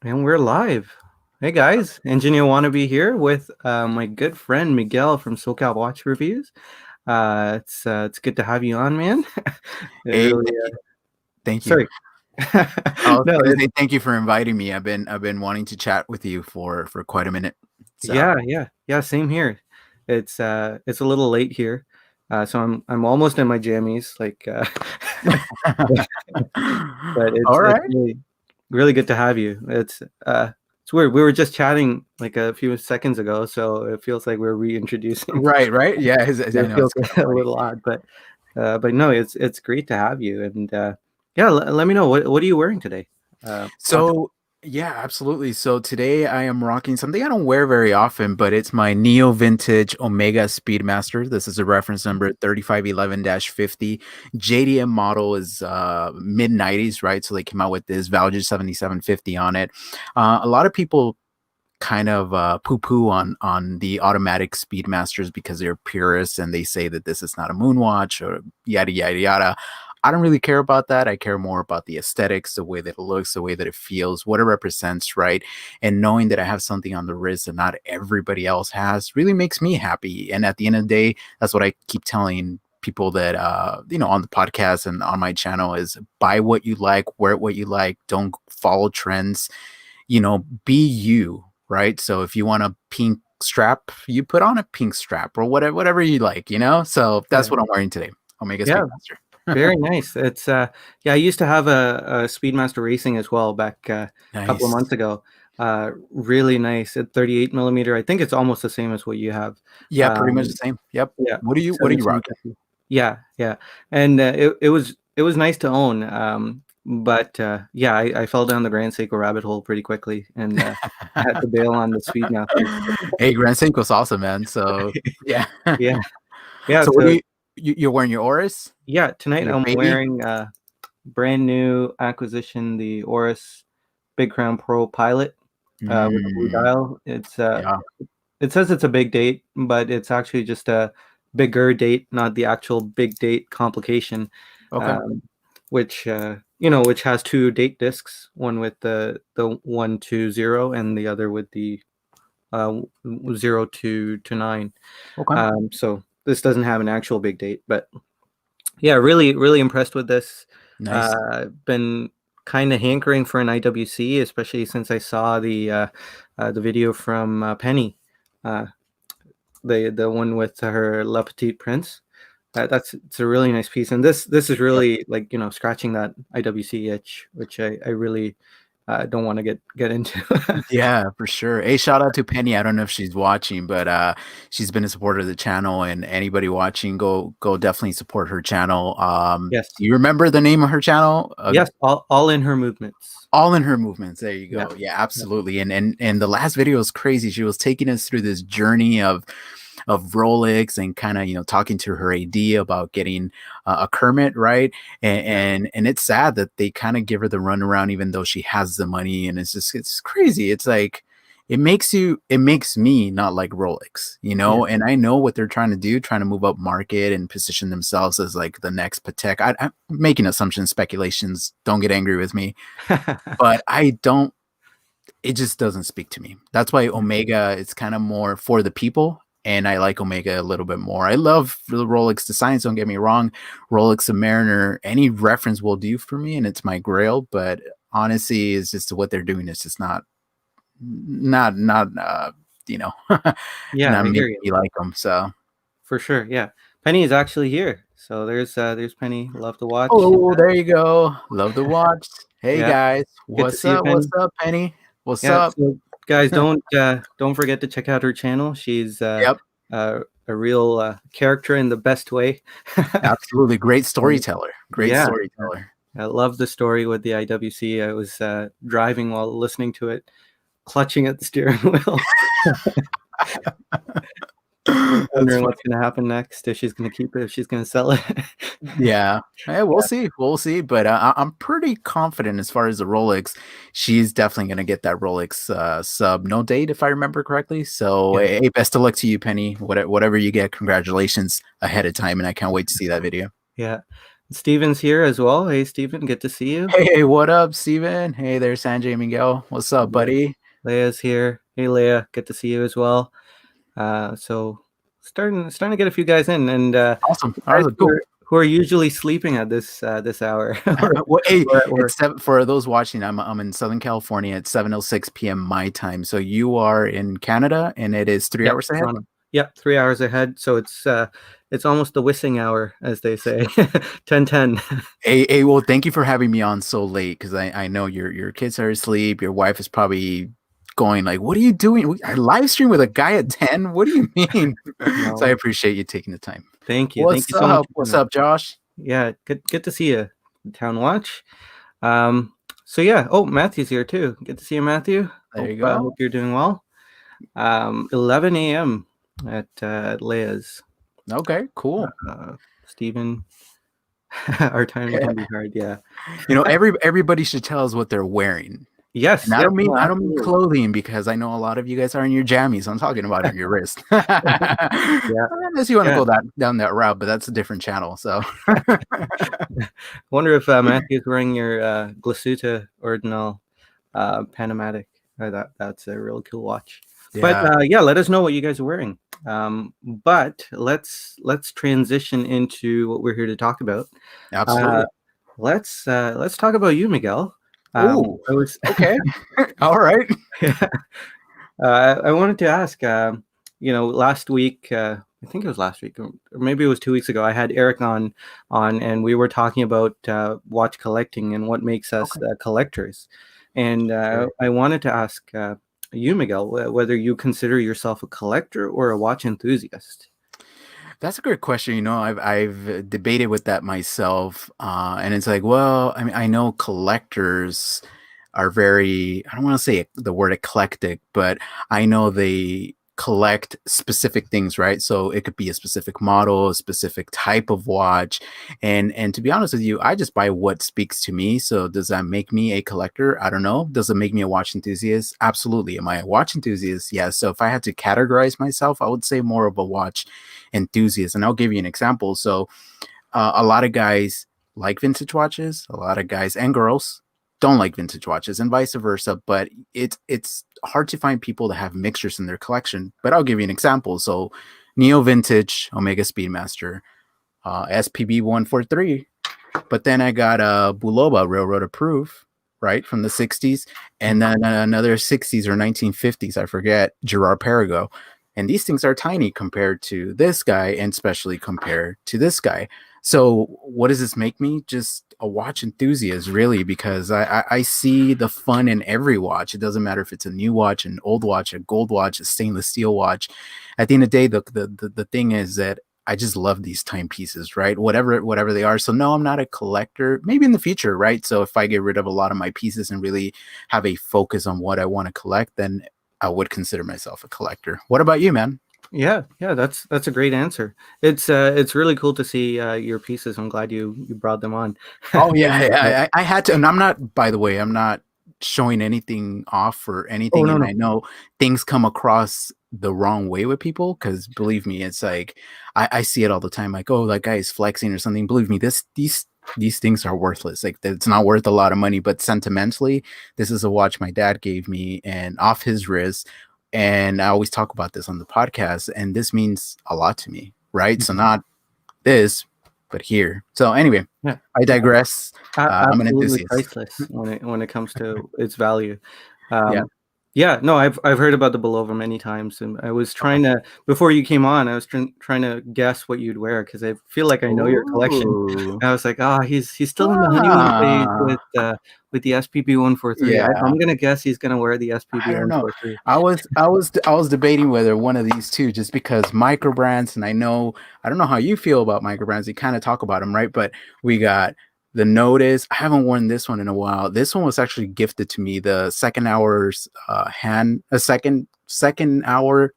And we're live. Hey guys, Engineer Wannabe here with my good friend Miguel from SoCal Watch Reviews. It's good to have you on, man. It Hey, really thank you. sorry. I was No, gonna say thank you for inviting me. I've been wanting to chat with you for quite a minute. So yeah, same here. It's a little late here. So I'm almost in my jammies, but all it's right. really good to have you. It's weird. We were just chatting like a few seconds ago, so it feels like we're reintroducing. Right, right. Yeah, I It know feels it's kind of a funny. little odd, but no, it's great to have you. And yeah, let me know what are you wearing today? On So yeah, absolutely. So today I am rocking something I don't wear very often, but it's my Neo Vintage Omega Speedmaster. This is a reference number 3511-50. JDM model is mid 90s, right? So they came out with this Value 7750 on it. A lot of people kind of poo-poo on the automatic speedmasters because they're purists and they say that this is not a moonwatch or yada yada yada. I don't really care about that. I care more about the aesthetics, the way that it looks, the way that it feels, what it represents, right? And knowing that I have something on the wrist that not everybody else has really makes me happy. And at the end of the day, that's what I keep telling people that on the podcast and on my channel is buy what you like, wear what you like, don't follow trends, be you, right? So if you want a pink strap, you put on a pink strap or whatever you like. So that's yeah, what I'm wearing today. Omega yeah, Speedmaster. very nice. It's yeah, I used to have a Speedmaster Racing as well back a couple of Nice. months ago. Really nice at 38 millimeter. I think it's almost the same as what you have. Yeah, pretty much the Um, same. Yep. yeah, What are you rocking? 1750. Yeah, and it was nice to own. But yeah, I fell down the Grand Seiko rabbit hole pretty quickly, and I had to bail on the Speedmaster. Hey, Grand Seiko's awesome, man. So yeah. Yeah, yeah. So what are So you're wearing your Oris? yeah, tonight Your I'm baby? wearing brand new acquisition, the Oris Big Crown Pro Pilot with the blue Mm, dial. yeah. It says it's a big date, but it's actually just a bigger date, not the actual big date complication, Okay. um, which has two date discs, one with the 1 to 0 and the other with the 0 to 9. Okay. So this doesn't have an actual big date, but yeah, really impressed with this. Nice. Been kind of hankering for an IWC, especially since I saw the video from Penny, uh, the one with her Le Petit Prince. It's a really nice piece, and this is Yep. really like scratching that IWC itch, which I really don't want to get into. Yeah, for sure. Hey, shout out to Penny. I don't know if she's watching, but she's been a supporter of the channel, and anybody watching, go definitely support her channel. Yes, Do you remember the name of her channel? yes, all in her movements. All in Her Movements. There you Yeah, go. Yeah, yeah, absolutely. And the last video was crazy. She was taking us through this journey of Rolex and kind of talking to her AD about getting a Kermit, right? And, yeah, and it's sad that they kind of give her the runaround even though she has the money, and it's crazy. It's like it makes me not like Rolex, yeah. and I know what they're trying to do, trying to move up market and position themselves as like the next Patek. I'm making assumptions, speculations. Don't get angry with me, but I don't, it just doesn't speak to me. That's why Omega is kind of more for the people. And I like Omega a little bit more. I love the Rolex designs, don't get me wrong. Rolex Submariner, any reference will do for me, and it's my grail. But honestly, it's just what they're doing is just not you know, Yeah, not I hear making you. me like them. So, For sure, yeah. Penny is actually here. So there's Penny. Love to watch. oh, there you go. Love the watch. Hey Yeah, guys, good to what's see you, up? What's Penny. up, Penny? What's Yeah, up? so guys, don't forget to check out her channel. She's Yep. a real character in the best way. Absolutely. Great And storyteller. Great yeah, storyteller. I love the story with the IWC. I was driving while listening to it, clutching at the steering wheel, That's wondering funny. what's going to happen next. If she's going to keep it, if she's going to sell it. Yeah. We'll Yeah, see. We'll see. But I'm pretty confident as far as the Rolex. She's definitely going to get that Rolex sub no date, if I remember correctly. So, yeah, hey, best of luck to you, Penny. Whatever you get, congratulations ahead of time. And I can't wait to see that video. yeah. Steven's here as well. Hey, Steven, good to see you. Hey, what up, Steven? Hey there, Sanjay Miguel. What's up, buddy? Leia's here. Hey, Leia, good to see you as well. So starting to get a few guys in, and Awesome. All guys right, cool. who are usually sleeping at this hour Well, hey, or at work. it's for those watching. I'm in Southern California at 7:06 p.m. my time. So you are in Canada, and it is 3 hours ahead. Toronto. Yep, 3 hours ahead. So it's almost the whistling hour, as they say. 10:10. Hey, well, thank you for having me on so late because I know your kids are asleep. Your wife is probably going like, "What are you doing? I live stream with a guy at 10. What do you mean?" So I No, appreciate you taking the time. thank you. Thank What's you so much up? for What's coming. up, Josh? Yeah, good to see you, Town Watch. So yeah. Oh, Matthew's here too. Good to see you, Matthew. There you Hope go. you're doing well. 11 a.m. at Leia's. Okay, cool. Stephen, our time can be hard. Yeah. Everybody should tell us what they're wearing. Yes. And Yep. No, I don't mean absolutely. clothing because I know a lot of you guys are in your jammies. I'm talking about on your wrist. Yeah. Unless you want to Yeah. go down that route, but that's a different channel. So Wonder if Matthew's wearing your Glasuta Ordinal Panamatic. That's a really cool watch. But yeah, yeah, let us know what you guys are wearing. But let's transition into what we're here to talk about. Uh, absolutely. let's talk about you, Miguel. Oh, I was okay. All right. I wanted to ask. Last week, I think it was last week, or maybe it was 2 weeks ago. I had Eric on, and we were talking about watch collecting and what makes us Okay. collectors. And Sure. I wanted to ask you, Miguel, whether you consider yourself a collector or a watch enthusiast. That's a great question. I've debated with that myself, and it's like, well, I mean, I know collectors are very, I don't want to say the word eclectic, but I know they collect specific things, right? So it could be a specific model, a specific type of watch, and to be honest with you, I just buy what speaks to me. So does that make me a collector? I don't know. Does it make me a watch enthusiast? Absolutely. Am I a watch enthusiast? Yes. So if I had to categorize myself, I would say more of a watch enthusiast. And I'll give you an example. So a lot of guys like vintage watches, a lot of guys and girls don't like vintage watches, and vice versa. But it's hard to find people that have mixtures in their collection. But I'll give you an example. So Neo Vintage Omega Speedmaster, SPB 143. But then I got a Buloba Railroad Approved, right, from the 60s, and then another 60s or 1950s, I forget, Gerard Perigo. And these things are tiny compared to this guy, and especially compared to this guy. So what does this make me? Just a watch enthusiast, really, because I see the fun in every watch. It doesn't matter if it's a new watch, an old watch, a gold watch, a stainless steel watch. At the end of the day, the thing is that I just love these timepieces, right? Whatever they are. So no, I'm not a collector. Maybe in the future, right? So if I get rid of a lot of my pieces and really have a focus on what I want to collect, then I would consider myself a collector. What about you, man? Yeah, that's a great answer. It's really cool to see your pieces. I'm glad you brought them on. Oh yeah, Uh, I had to, and I'm not. By the way, I'm not showing anything off or oh anything. no And no. I know things come across the wrong way with people because believe me, it's like I see it all the time. Like, oh, that guy is flexing or something. Believe me, these things are worthless. Like, it's not worth a lot of money, but sentimentally, this is a watch my dad gave me and off his wrist. And I always talk about this on the podcast, and this means a lot to me, right? So Mhm. not this, but here. So anyway, Yeah. I digress. I'm an Absolutely enthusiast. priceless when it comes to its value. Yeah. Um, yeah, no, I've heard about the Bulova many times, and I was Okay. trying to before you came on. I was trying to guess what you'd wear because I feel like I know your collection. Ooh. And I was like, he's still in the honeymoon phase Ah. with the SPB 143. Yeah. I'm gonna guess he's gonna wear the SPB I don't know. 143. I was debating whether one of these two, just because micro brands, and I don't know how you feel about micro brands. You kind of talk about them, right? But we got the Notice. I haven't worn this one in a while. This one was actually gifted to me. The second hour's second hour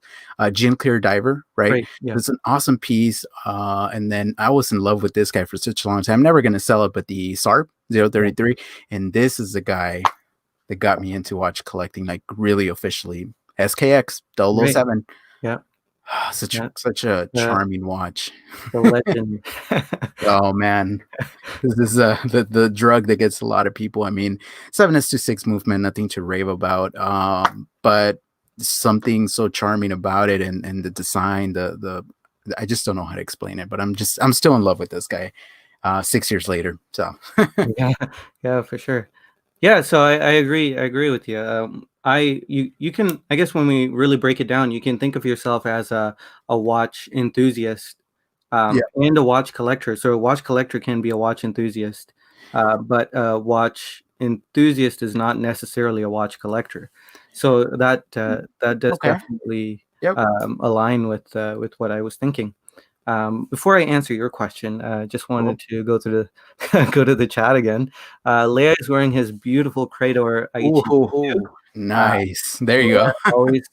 gin clear diver, right? Right. Yeah. It's an awesome piece. And then I was in love with this guy for such a long time. I'm never gonna sell it, but the SARP Yeah. 033, and this is the guy that got me into watch collecting, like really officially. SKX Right. 007. Yeah. Yeah, Such a the charming watch. the legend. Oh man, this is the drug that gets a lot of people. I mean, 7s to 6 movement, nothing to rave about. But something so charming about it, and the design, the I just don't know how to explain it. But I'm still in love with this guy. 6 years later, so Yeah, yeah, for sure. Yeah, so I agree. I agree with you. You can, I guess when we really break it down, you can think of yourself as a watch enthusiast, yeah. and a watch collector. So a watch collector can be a watch enthusiast, but a watch enthusiast is not necessarily a watch collector. So that does Okay. definitely Yep. align with what I was thinking. Before I answer your question, just Cool. wanted to go to the go to the chat again. Leia is wearing his beautiful Crador Ooh, Aichi. Uh, nice. There you Leia go. always,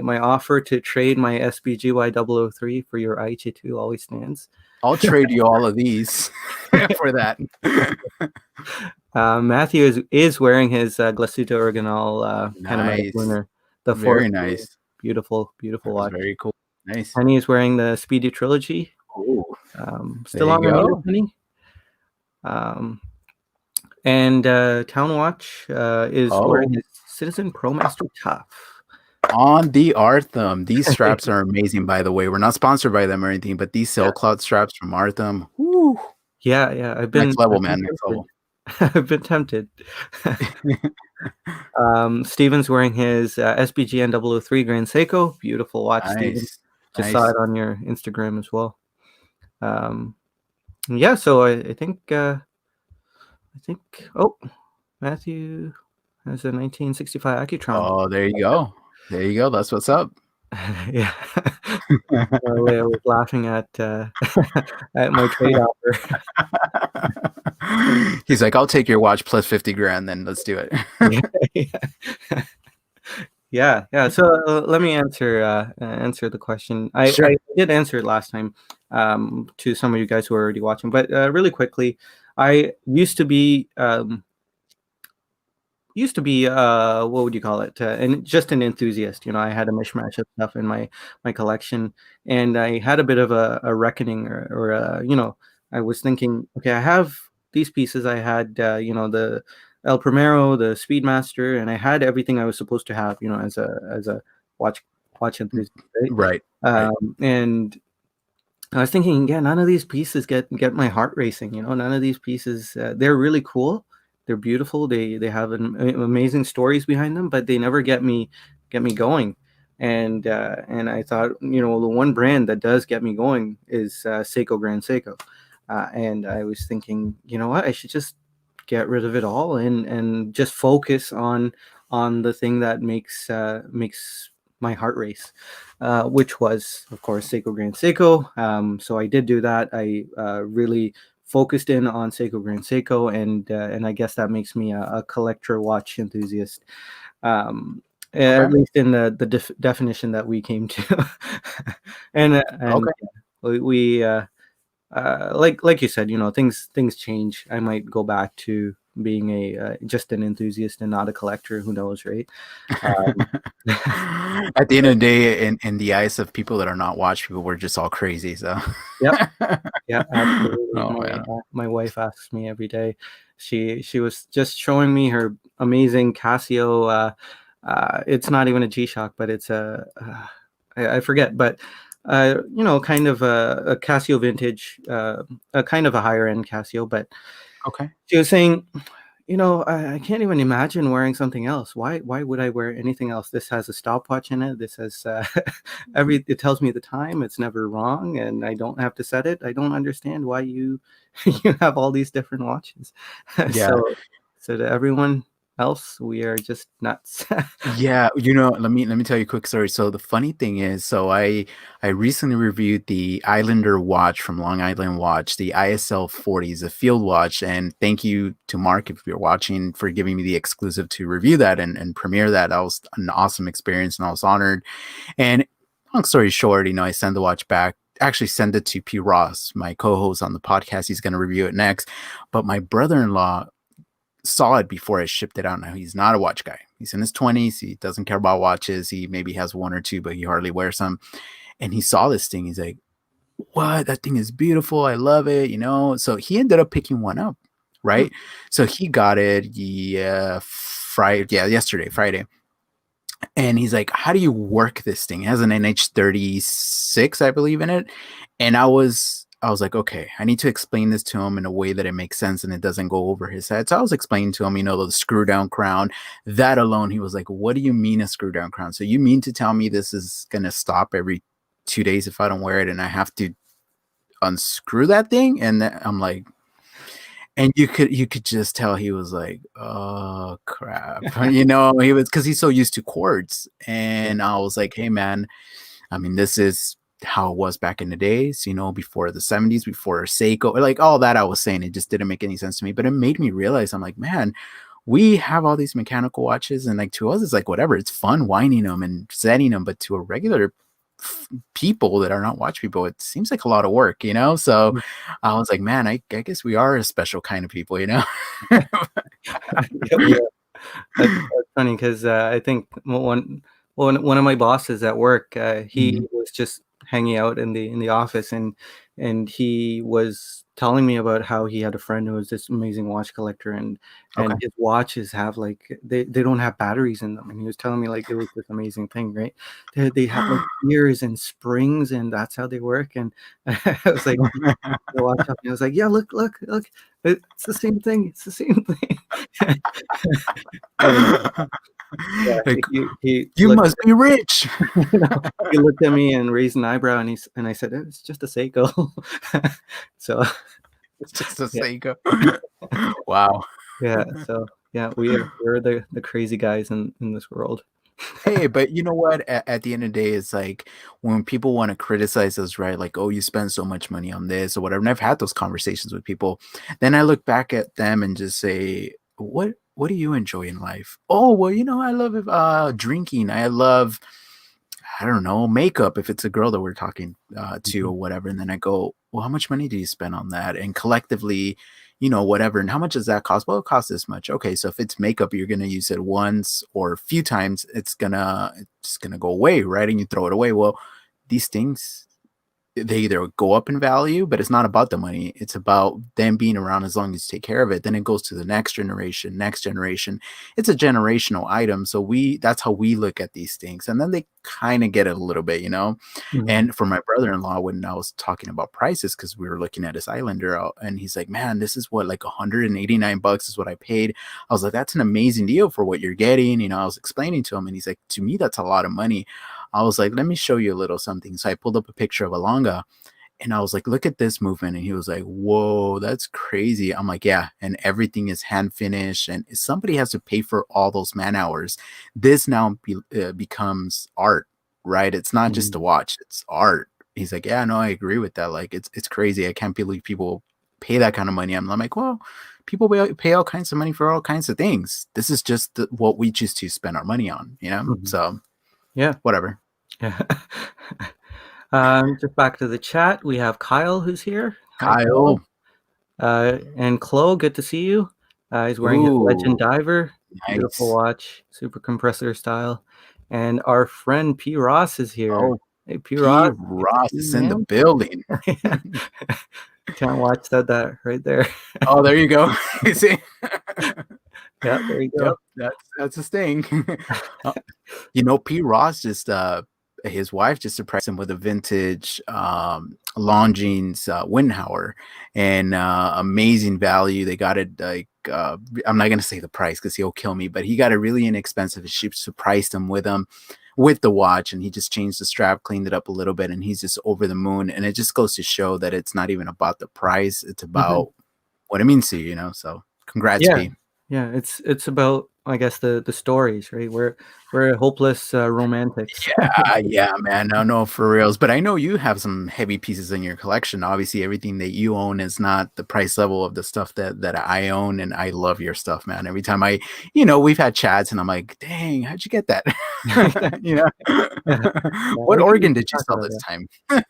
my offer to trade my SBGY 003 for your Aichi 2 always stands. I'll trade you all of these for that. Matthew is wearing his Glasuto Original Panameric Nice. winner, the fourth. Very nice. Beautiful, beautiful That was watch. very cool. Nice. Penny is wearing the Speedy Trilogy. Ooh, there Still you on the meter, go. Penny. Um, And Town Watch is wearing Oh, his Citizen ProMaster Tough. on the Artham. These straps are amazing, by the way. We're not sponsored by them or anything, but these Yeah, sail cloud straps from Artham. Woo. yeah, yeah. Next level, I've been man. Next tempted. level. I've been tempted. Steven's wearing his SBGN 003 Grand Seiko. Beautiful watch, Steven. Nice. Just saw Nice. it on your Instagram as well. Um, yeah, so I think. Oh, Matthew has a 1965 Accutron. Oh, there you go. There you go. That's what's up. Yeah. Leia was laughing at at my trade offer. He's like, I'll take your watch plus 50 grand, then let's do it. Yeah, yeah. Yeah, yeah. So let me answer the question. I Sure. did answer it last time to some of you guys who are already watching, but really quickly, I used to be what would you call it? And just an enthusiast. I had a mishmash of stuff in my collection, and I had a bit of a reckoning, or I was thinking, okay, I have these pieces. I had the El Primero, the Speedmaster, and I had everything I was supposed to have. As a watch watch enthusiast, right? Right. Right. And I was thinking, yeah, none of these pieces get my heart racing. None of these pieces. They're really cool. They're beautiful. They have amazing stories behind them, but they never get me going. And I thought, the one brand that does get me going is Seiko Grand Seiko. And I was thinking, you know what, I should just get rid of it all and just focus on the thing that makes my heart race, which was, of course, Seiko Grand Seiko. So I did do that. I really focused in on Seiko Grand Seiko, and I guess that makes me a collector watch enthusiast, Okay. at least in the definition that we came to. And Okay. like you said, things change. I might go back to being a just an enthusiast and not a collector. Who knows, right? Um, At the end of the day, in the eyes of people that are not watch people, we're just all crazy. So, yep. Yeah, absolutely. oh My man. my wife asks me every day. She was just showing me her amazing Casio. It's not even a G-Shock, but it's I forget, but kind of a Casio vintage, a kind of a higher end Casio. But Okay. she was saying, I can't even imagine wearing something else. Why would I wear anything else? This has a stopwatch in it. This has it tells me the time. It's never wrong, and I don't have to set it. I don't understand why you you have all these different watches. Yeah. So to everyone else, we are just nuts. Yeah, let me tell you a quick story. So the funny thing is, I recently reviewed the Islander watch from Long Island Watch, the ISL 40s, a field watch, and thank you to Mark if you're watching for giving me the exclusive to review that and premiere that. That was an awesome experience, and I was honored. And long story short, I send the watch back. Actually, send it to P. Ross, my co-host on the podcast. He's going to review it next. But my brother-in-law saw it before I shipped it out. Now he's not a watch guy. He's in his 20s. He doesn't care about watches. He maybe has one or two, but he hardly wears them. And he saw this thing. He's like, what? That thing is beautiful. I love it. So he ended up picking one up, Hmm. right? So he got it, yeah, yesterday, Friday. And he's like, how do you work this thing? It has an NH36, I believe, in it. And I was like, okay, I need to explain this to him in a way that it makes sense and it doesn't go over his head. So I was explaining to him, the screw down crown. That alone, he was like, what do you mean a screw down crown? So you mean to tell me this is gonna stop every 2 days if I don't wear it and I have to unscrew that thing? And I'm like, and you could just tell he was like, oh crap. He was, because he's so used to quartz. Yeah. And I was like, hey man, I mean, this is how it was back in the days, before the 70s, before Seiko, like all that I was saying, it just didn't make any sense to me. But it made me realize, I'm like, man, we have all these mechanical watches, and like to us, it's like whatever, it's fun winding them and setting them, but to a regular people that are not watch people, it seems like a lot of work. So Mhm. I was like, man, I guess we are a special kind of people. Yeah, we are. That's funny because I think one of my bosses at work, he Mhm. was just hanging out in the office, and he was telling me about how he had a friend who was this amazing watch collector, and Okay. his watches have like they don't have batteries in them, and he was telling me like it was this amazing thing, right? They have like gears and springs, and that's how they work. And I was like, the watch up, and I was like, yeah, look, it's the same thing. It's the same thing. And yeah, Like, he you looked, must be rich. you know, he looked at me and raised an eyebrow, and I said, "It's just a Seiko." So, It's just a yeah, Seiko. Wow. yeah, so, yeah, we're the crazy guys in this world. Hey, but you know what? At the end of the day, it's like when people want to criticize us, right? Like, oh, you spend so much money on this or whatever. And I've had those conversations with people. Then I look back at them and just say, what do you enjoy in life? Oh, well, I love drinking. I love, I don't know, makeup if it's a girl that we're talking to Mhm, or whatever. And then I go, well, how much money do you spend on that? And collectively, whatever. And how much does that cost? Well, it costs this much. Okay, so if it's makeup, you're gonna use it once or a few times, it's gonna go away, right? And you throw it away. Well, these things, they either go up in value, but it's not about the money. It's about them being around as long as you take care of it. Then it goes to the next generation, next generation. It's a generational item. So that's how we look at these things. And then they kind of get it a little bit. mhm, And for my brother-in-law, when I was talking about prices, because we were looking at his Islander and he's like, man, this is what, like $189 is what I paid. I was like, that's an amazing deal for what you're getting. I was explaining to him and he's like, to me, that's a lot of money. I was like, let me show you a little something. So I pulled up a picture of a longa and I was like, look at this movement. And he was like, whoa, that's crazy. I'm like, yeah. And everything is hand finished. And somebody has to pay for all those man hours. This now becomes art, right? It's not just mhm, a watch, it's art. He's like, yeah, no, I agree with that. Like, it's crazy. I can't believe people pay that kind of money. I'm like, well, people pay all kinds of money for all kinds of things. This is just what we choose to spend our money on. mhm. So Yeah, whatever. yeah. Just back to the chat, we have Kyle who's here. Hi, Kyle. Kyle. And Chloe, good to see you. He's wearing his Legend Ooh, Diver, beautiful nice. watch, super compressor style. And our friend P. Ross is here. Oh, Hey, P. P. Ross, good to Ross see you, is in the man. building. Yeah. Can't watch that right there. Oh, there you go. You see? Yeah, there you Yep, go. that's his thing. Uh, P. Ross just his wife just surprised him with a vintage Longines Windhauer and amazing value. They got it like I'm not gonna say the price because he'll kill me, but he got it really inexpensive. She surprised him with the watch, and he just changed the strap, cleaned it up a little bit, and he's just over the moon. And it just goes to show that it's not even about the price; it's Mhm. about what it means to you. So, congrats, Yeah, P. yeah. It's about, I guess, the stories, right? We're hopeless romantics. Yeah, man. No, for reals. But I know you have some heavy pieces in your collection. Obviously, everything that you own is not the price level of the stuff that I own, and I love your stuff, man. Every time we've had chats, and I'm like, dang, how'd you get that? you know, Yeah, yeah. what We can organ did you talk sell about this time? that.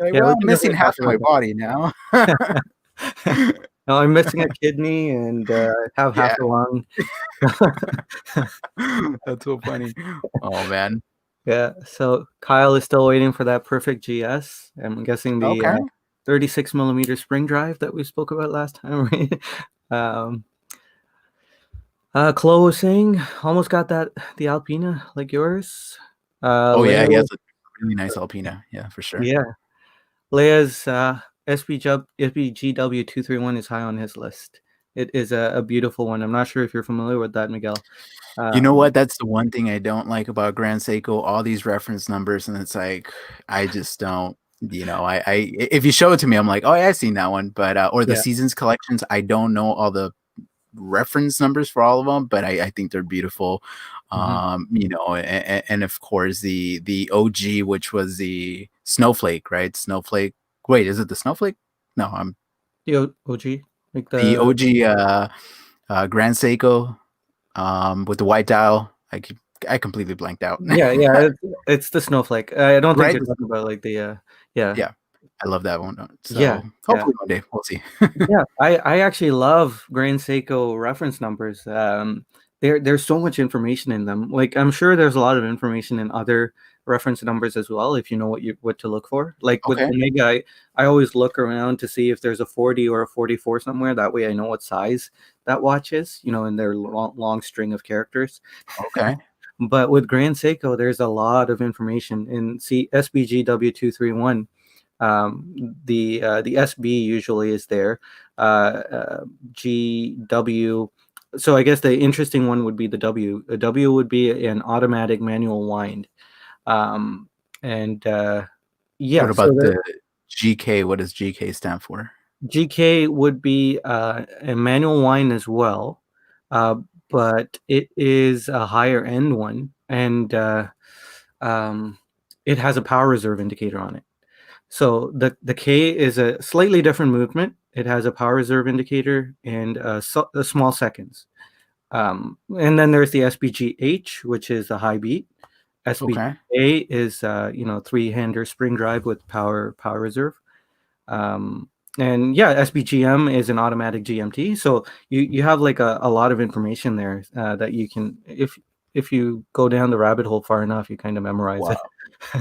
Like, Yeah, we well, can missing definitely talk half of my about body now. that. No, I'm missing a kidney and have half Yeah. a lung. That's so funny. Oh man. Yeah, so Kyle is still waiting for that perfect GS. I'm guessing the Okay. 36 millimeter spring drive that we spoke about last time, right? um, Chloe was saying almost got that the Alpina like yours. Oh yeah, he Leia, has a really nice Alpina. Yeah, for sure. yeah, Leia's SBGW 231 is high on his list. It is a beautiful one. I'm not sure if you're familiar with that, Miguel. You know Um, what? That's the one thing I don't like about Grand Seiko, all these reference numbers, and it's like I just don't, I if you show it to me, I'm like, oh yeah, I've seen that one. But or the yeah. seasons collections, I don't know all the reference numbers for all of them, but I think they're beautiful. Mhm. And of course the OG, which was the Snowflake, right? Snowflake. Wait, is it the Snowflake? No, I'm The OG, like the the OG Grand Seiko with the white dial. I completely blanked out. yeah, it's the snowflake. I don't think Right? you're talking about like the yeah, Yeah, I love that one. yeah, So yeah. hopefully one day we'll see. Yeah, I actually love Grand Seiko reference numbers. There's so much information in them. Like I'm sure there's a lot of information in other reference numbers as well if you know what to look for. Like with Okay. Omega, I always look around to see if there's a 40 or a 44 somewhere. That way I know what size that watch is, in their long string of characters. Okay. But with Grand Seiko, there's a lot of information in SBGW 231. The SB usually is there. GW. So I guess the interesting one would be the W. A W would be an automatic manual wind. Um, and What yeah, so about the the GK? What does GK stand for? GK would be a manual wind as well, uh, but it is a higher end one, and um, it has a power reserve indicator on it. So the K is a slightly different movement. It has a power reserve indicator and a small seconds. And then there's the SBGH, which is a high beat. Okay. SBGA is three-hander spring drive with power reserve. Um, and yeah, SBGM is an automatic GMT. So you have like a lot of information there that you can if you go down the rabbit hole far enough, you kind of memorize Wow. it.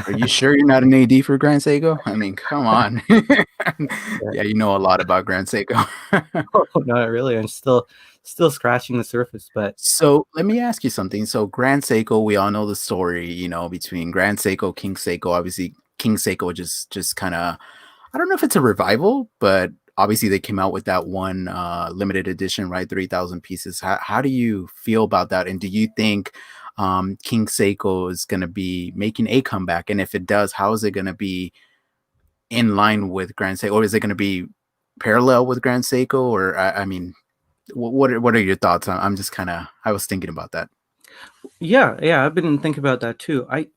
Are you sure you're not an AD for Grand Seiko? I mean, come on. Yeah, you know a lot about Grand Seiko. Oh, not really. I'm still scratching the surface, but So let me ask you something. So Grand Seiko, we all know the story, between Grand Seiko, King Seiko. Obviously, King Seiko just kind of, I don't know if it's a revival, but obviously they came out with that one limited edition, right? 3,000 pieces. How do you feel about that? And do you think King Seiko is going to be making a comeback? And if it does, how is it going to be in line with Grand Seiko? Or is it going to be parallel with Grand Seiko? Or, I mean, what are your thoughts? I'm just kind of, I was thinking about that. yeah, I've been thinking about that too. I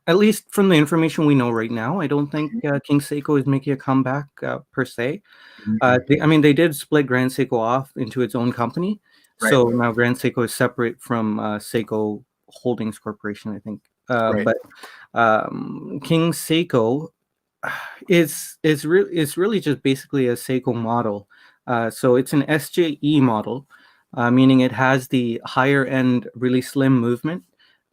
at least from the information we know right now, I don't think King Seiko is making a comeback per se. Mhm. I mean, they did split Grand Seiko off into its own company, Right, so now Grand Seiko is separate from Seiko Holdings Corporation, I think. right. But King Seiko it's really just basically a Seiko model. So it's an SJE model, meaning it has the higher end, really slim movement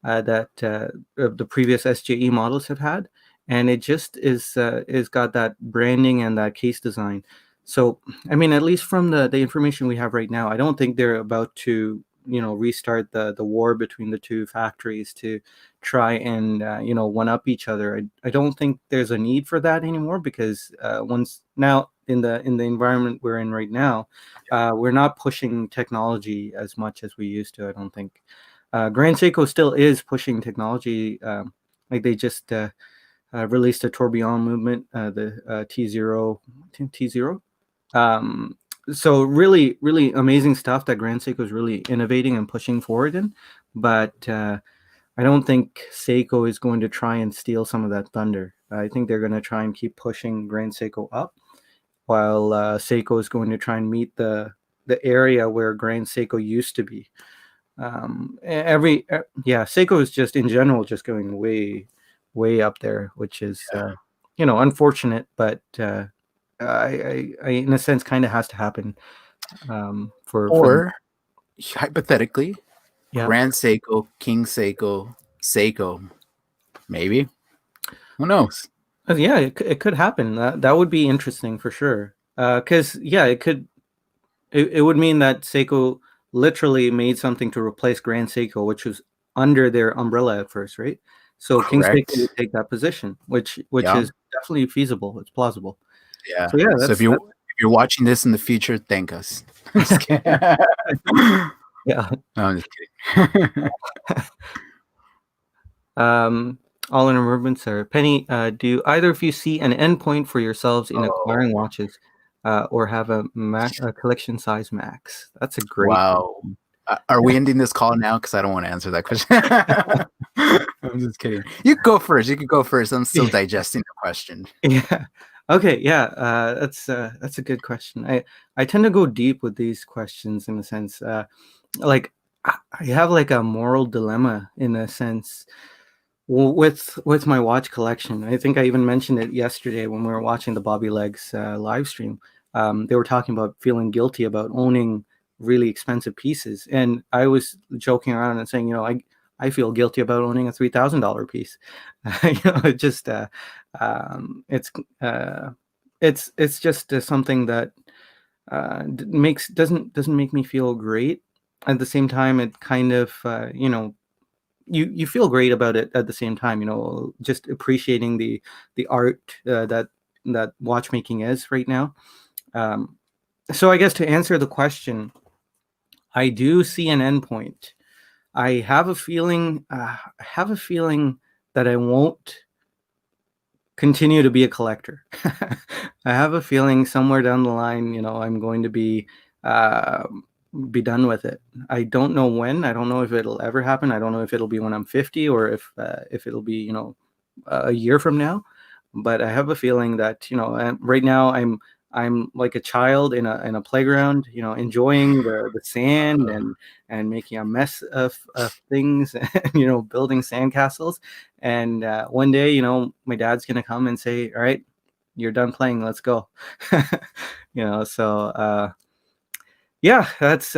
that the previous SJE models have had, and it just is got that branding and that case design. So I mean, at least from the information we have right now, I don't think they're about to restart the war between the two factories to try and one up each other. I don't think there's a need for that anymore because once now in the environment we're in right now, we're not pushing technology as much as we used to. I don't think Grand Seiko still is pushing technology. Like they just released a tourbillon movement, the T0. Um, so really, really amazing stuff that Grand Seiko is really innovating and pushing forward in. But I don't think Seiko is going to try and steal some of that thunder. I think they're going to try and keep pushing Grand Seiko up, while Seiko is going to try and meet the area where Grand Seiko used to be. Yeah, Seiko is just in general just going way, way up there, which is unfortunate, but in a sense, kind of has to happen for them. Or hypothetically, Yeah. Grand Seiko, King Seiko, Seiko, maybe. Who knows? Yeah, it could happen. That would be interesting for sure. Because yeah, it would mean that Seiko literally made something to replace Grand Seiko, which was under their umbrella at first, right? So King Seiko would Correct. take that position, which Yeah. is definitely feasible. It's plausible. Yeah. So yeah, So if you're watching this in the future, thank us. I'm just kidding. yeah. No, I'm just kidding. Um, all in improvements are Penny. Do either of you see an endpoint for yourselves in Oh, acquiring watches, or have a collection size max? That's a great wow. question. Are we ending this call now? Because I don't want to answer that question. I'm just kidding. You can go first. You can go first. I'm still digesting the question. Yeah. Okay. Yeah. That's a good question. I tend to go deep with these questions in a sense. Like I have like a moral dilemma in a sense with my watch collection. I think I even mentioned it yesterday when we were watching the Bobby Legs live stream. They were talking about feeling guilty about owning really expensive pieces, and I was joking around and saying, I feel guilty about owning a $3,000 piece. It just it's uh, it's just something that makes doesn't make me feel great. At the same time, it kind of you feel great about it at the same time, just appreciating the art that watchmaking is right now. um, so I guess to answer the question, I do see an endpoint. I have a feeling that I won't continue to be a collector. I have a feeling somewhere down the line, I'm going to uh, be done with it. I don't know when. I don't know if it'll ever happen. I don't know if it'll be when I'm 50 or if it'll be a year from now. But I have a feeling that right now I'm like a child in a playground, enjoying the sand and making a mess of things, and building sandcastles. And one day, my dad's gonna come and say, "All right, you're done playing. Let's go." So yeah, that's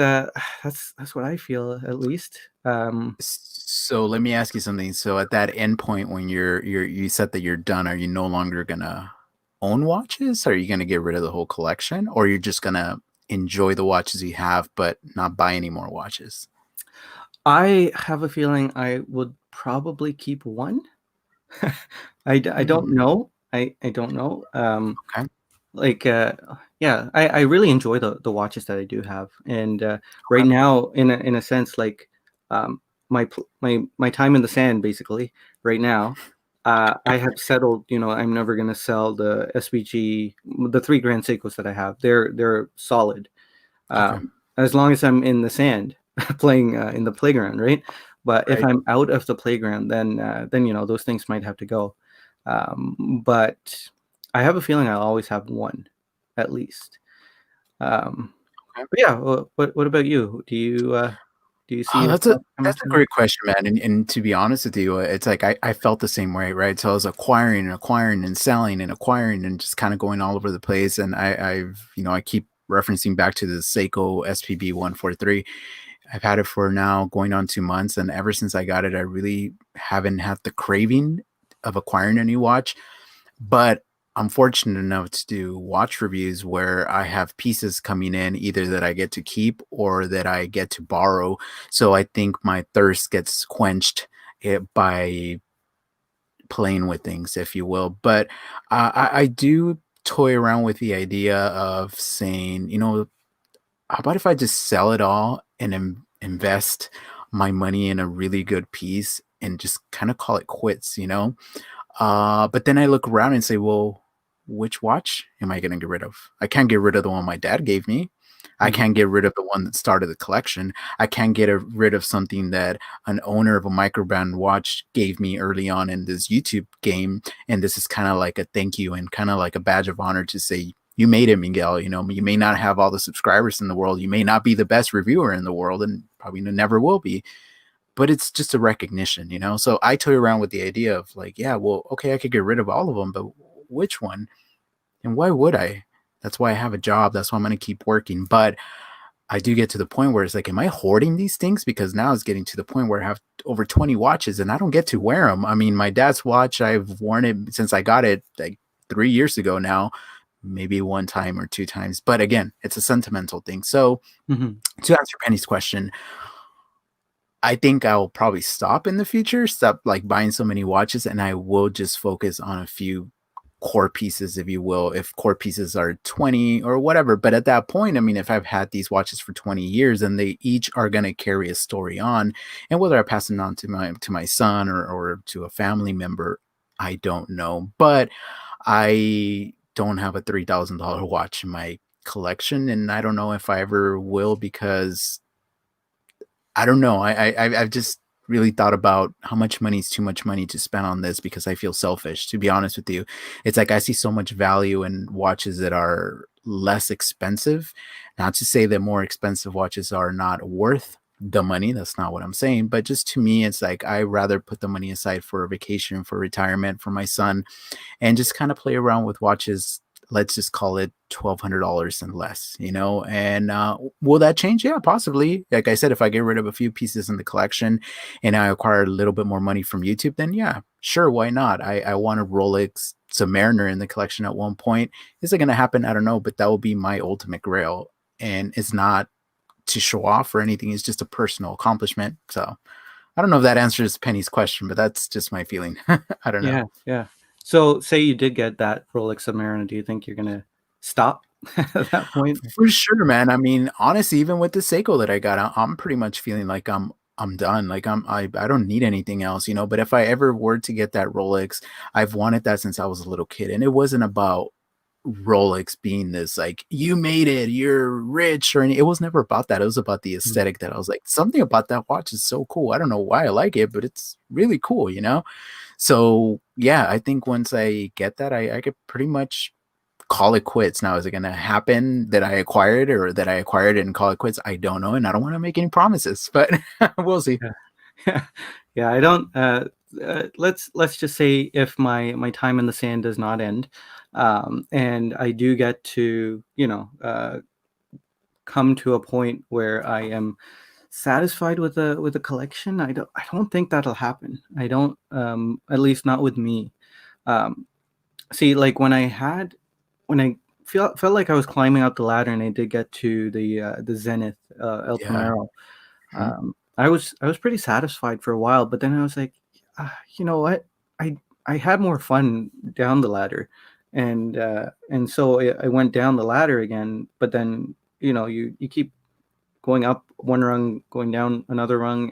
what I feel at least. So let me ask you something. So at that end point when you said that you're done, are you no longer gonna own watches? Are you gonna get rid of the whole collection? Or you're just gonna enjoy the watches you have but not buy any more watches? I have a feeling I would probably keep one. I don't Hmm, know. I don't know. okay. Like yeah, I really enjoy the watches that I do have, and right now, in a sense, like um my time in the sand, basically right now, I have settled, I'm never going to sell the SBG, the 3 Grand Seikos that I have. They're solid, Okay. as long as I'm in the sand playing in the playground, right? But if Right. I'm out of the playground, then those things might have to go. But I have a feeling I'll always have one, at least. Um, Okay. but yeah, what about you? Do you see Oh, yourself coming that's a to? great question, man. And to be honest with you, it's like I felt the same way, right? So I was acquiring and selling and acquiring and just kind of going all over the place. And I keep referencing back to the Seiko SPB 143. I've had it for now going on 2 months, and ever since I got it, I really haven't had the craving of acquiring a new watch. But I'm fortunate enough to do watch reviews where I have pieces coming in either that I get to keep or that I get to borrow. So I think my thirst gets quenched by playing with things, if you will. But I do toy around with the idea of saying, how about if I just sell it all and invest my money in a really good piece and just kind of call it quits? But then I look around and say, well, which watch am I going to get rid of? I can't get rid of the one my dad gave me. I Mhm. can't get rid of the one that started the collection. I can't get rid of something that an owner of a microbrand watch gave me early on in this YouTube game. And this is kind of like a thank you and kind of like a badge of honor to say, you made it, Miguel. You may not have all the subscribers in the world. You may not be the best reviewer in the world and probably never will be, but it's just a recognition. So I toy around with the idea of like, yeah, well, okay, I could get rid of all of them, but which one and why would I? That's why I have a job. That's why I'm going to keep working. But I do get to the point where it's like, am I hoarding these things? Because now it's getting to the point where I have over 20 watches and I don't get to wear them. I mean, my dad's watch, I've worn it since I got it like 3 years ago now, maybe one time or two times. But again, it's a sentimental thing. So Hmm. to answer Penny's question, I think I'll probably stop in the future, stop like buying so many watches, and I will just focus on a few core pieces, if you will, if core pieces are 20 or whatever. But at that point, I mean, if I've had these watches for 20 years and they each are going to carry a story on, and whether I pass it on to my son or to a family member, I don't know. But I don't have a $3,000 watch in my collection, and I don't know if I ever will because I don't know. I've just really thought about how much money is too much money to spend on this because I feel selfish, to be honest with you. It's like I see so much value in watches that are less expensive. Not to say that more expensive watches are not worth the money. That's not what I'm saying. But just to me, it's like I rather put the money aside for a vacation, for retirement, for my son, and just kind of play around with watches. Let's just call it $1,200 and less, you know? And will that change? Yeah, possibly. Like I said, if I get rid of a few pieces in the collection and I acquire a little bit more money from YouTube, then yeah, sure, why not? I want a Rolex Submariner in the collection at one point. Is it going to happen? I don't know, but that will be my ultimate grail. And it's not to show off or anything, it's just a personal accomplishment. So I don't know if that answers Penny's question, but that's just my feeling. I don't know. Yeah, yeah. So, say you did get that Rolex Submariner, do you think you're gonna stop at that point? For sure, man. I mean, honestly, even with the Seiko that I got, I'm pretty much feeling like I'm done. Like I don't need anything else, you know. But if I ever were to get that Rolex, I've wanted that since I was a little kid, and it wasn't about Rolex being this like you made it, you're rich, or it was never about that. It was about the Mm. aesthetic that I was like, something about that watch is so cool. I don't know why I like it, but it's really cool, you know. So yeah, I think once I get that, I could pretty much call it quits. Now, is it going to happen that I acquired or that I acquired it and call it quits? I don't know, and I don't want to make any promises, but we'll see. Yeah. Yeah. Yeah, I don't, let's just say if my time in the sand does not end, and I do get to, come to a point where I am satisfied with the collection, I don't think that'll happen. I don't, at least not with me. Um, See, like when I felt like I was climbing up the ladder and I did get to the Zenith El Yeah. Primero, Mhm. I was pretty satisfied for a while, but then I was like, you know what? I had more fun down the ladder, and so I went down the ladder again. But then you keep going up one rung, going down another rung,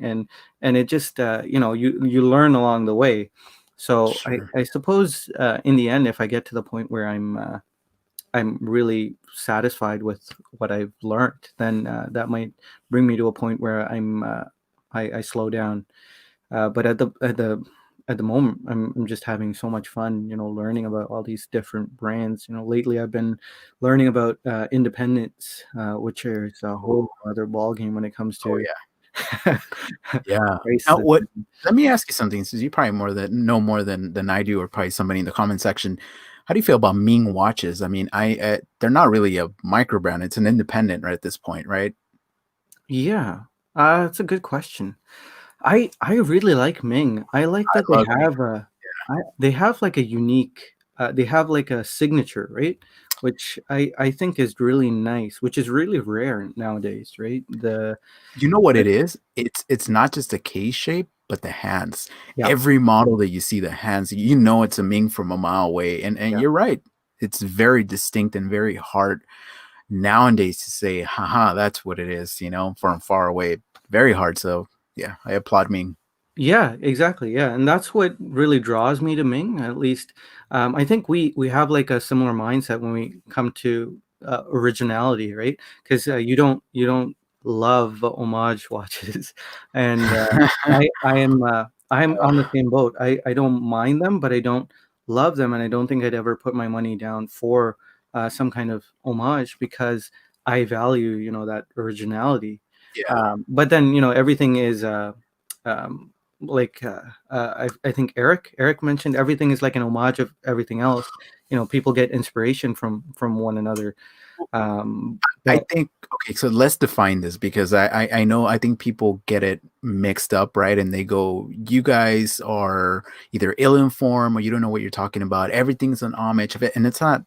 and it just you learn along the way. So I Sure. I suppose in the end, if I get to the point where I'm really satisfied with what I've learned, then that might bring me to a point where I slow down. But at the moment, I'm just having so much fun, learning about all these different brands. Lately I've been learning about independence, which is a Oh, whole other ball game when it comes oh to yeah. Yeah. Now, prices. what? Let me ask you something, since you probably know more than I do, or probably somebody in the comment section. How do you feel about Ming watches? I mean, they're not really a micro brand; it's an independent, right at this point, right? Yeah, that's a good question. I really like Ming. I like I that they love Ming. have they have like a unique they have like a signature, right? Which I think is really nice, which is really rare nowadays, right? You know what The it is? It's not just the case shape, but the hands. Yeah, Every model that you see the hands, you know it's a Ming from a mile away. And yeah. you're right. It's very distinct and very hard nowadays to say, haha, that's what it is, you know, from far away. Very hard. So yeah, I applaud Ming. Yeah, exactly. Yeah, and that's what really draws me to Ming. At least, I think we have like a similar mindset when we come to originality, right? Because you don't love homage watches, and I'm on the same boat. I don't mind them, but I don't love them, and I don't think I'd ever put my money down for some kind of homage because I value that originality. Yeah. But then everything is. Um, like I think Eric mentioned everything is like an homage of everything else. People get inspiration from one another. I But think okay, so let's define this because I know I think people get it mixed up, right? And they go, you guys are either ill-informed or you don't know what you're talking about. Everything's an homage of it, and it's not.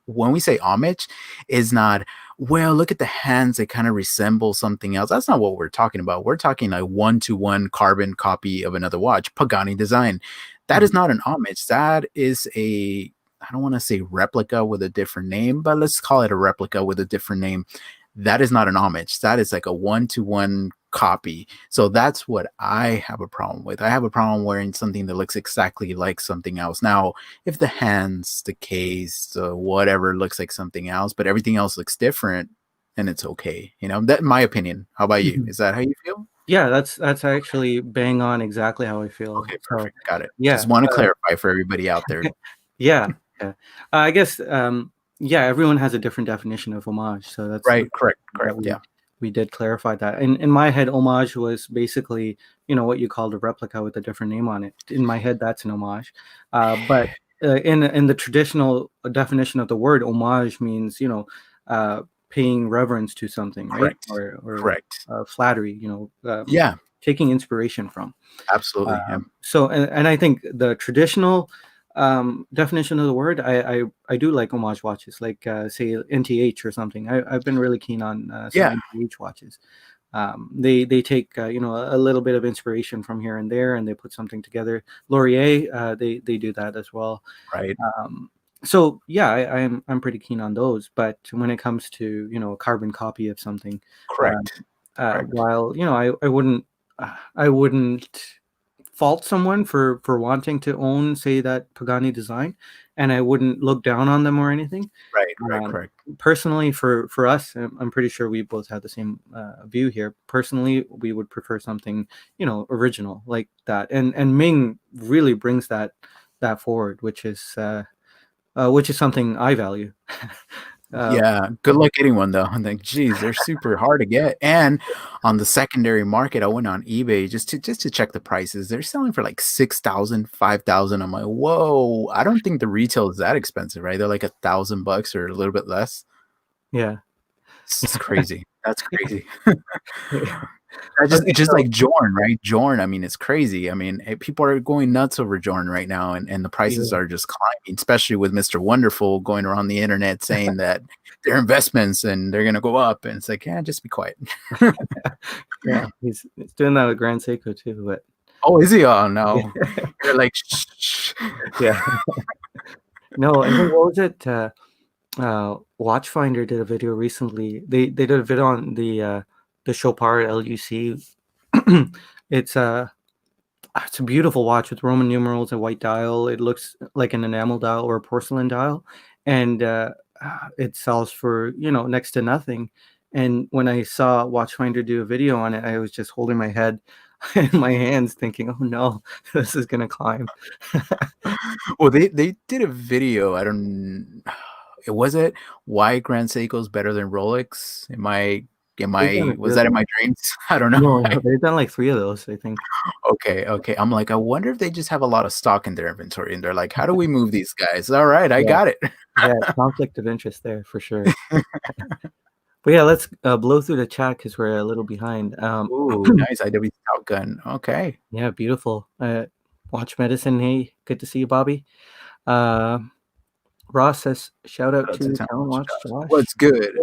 When we say homage, is not, well, look at the hands, they kind of resemble something else. That's not what we're talking about. We're talking a one-to-one carbon copy of another watch, Pagani design. That is not an homage. That is a, I don't want to say replica with a different name, but let's call it a replica with a different name. That is not an homage. That is like a one-to-one copy. So that's what I have a problem with. I have a problem wearing something that looks exactly like something else. Now, if the hands, the case, whatever looks like something else, but everything else looks different, then it's okay. That my opinion. How about you? Mhm. Is that how you feel? Yeah, that's actually bang on exactly how I feel. Okay, So perfect. Got it. yeah, Just want to clarify for everybody out there. yeah, yeah. I guess yeah, everyone has a different definition of homage, so that's Right, correct, that correct. Yeah. we did clarify that. In my head, homage was basically what you called a replica with a different name on it. In my head, that's an homage, but in the traditional definition of the word, homage means paying reverence to something, right? Correct. Or Correct. flattery, Yeah, taking inspiration from. absolutely. Yeah. So, and I think the traditional definition of the word, I do like homage watches, like say NTH or something. I've been really keen on some Yeah. NTH watches. They take a little bit of inspiration from here and there, and they put something together. Laurier, they do that as well. Right. Um, so yeah, I'm pretty keen on those. But when it comes to a carbon copy of something, uh, Correct. Correct. while I wouldn't fault someone for wanting to own, say, that Pagani design, and I wouldn't look down on them or anything. Right. Right. Um, Correct. Personally, for us, I'm pretty sure we both have the same view here. Personally, we would prefer something original like that, and Ming really brings that forward, which is something I value. uh, Yeah, good luck getting one though. I'm like, geez, they're super hard to get. And on the secondary market, I went on eBay just to check the prices. They're selling for like 6,000, 5,000. I'm like, whoa, I don't think the retail is that expensive, right? They're like $1,000 or a little bit less. yeah. It's crazy. That's crazy. Okay, Just so like Jorn, right? Jorn, I mean, it's crazy. I mean, people are going nuts over Jorn right now, and the prices yeah. are just climbing, especially with Mr. Wonderful going around the internet saying that they're investments and they're gonna go up. And it's like, yeah, just be quiet. Yeah, he's doing that with Grand Seiko too, but Oh, is he? Oh no. yeah. You're like, shh. Yeah. No, I think what was it? Watchfinder did a video recently. They did a video on the Chopard LUC. It's a beautiful watch with Roman numerals and white dial. It looks like an enamel dial or a porcelain dial, and it sells for next to nothing. And when I saw Watchfinder do a video on it, I was just holding my head in my hands, thinking, "Oh no, this is gonna climb." Well, they did a video. I don't. It was it why Grand Seiko is better than Rolex? They've done a few Was of that in those. my dreams? I don't know. No, no, they've done like three of those, I think. Okay, okay. I'm like, I wonder if they just have a lot of stock in their inventory and they're like, how do we move these guys? All right, I Yeah, got it. yeah, conflict of interest there for sure. But yeah, let's blow through the chat because we're a little behind. Ooh, nice IW Scout gun. Okay. Yeah, beautiful. Watch medicine. Hey, good to see you, Bobby. Uh, Ross says, shout out Shout out to to Town Talon Watch Watch Josh. Josh. What's good?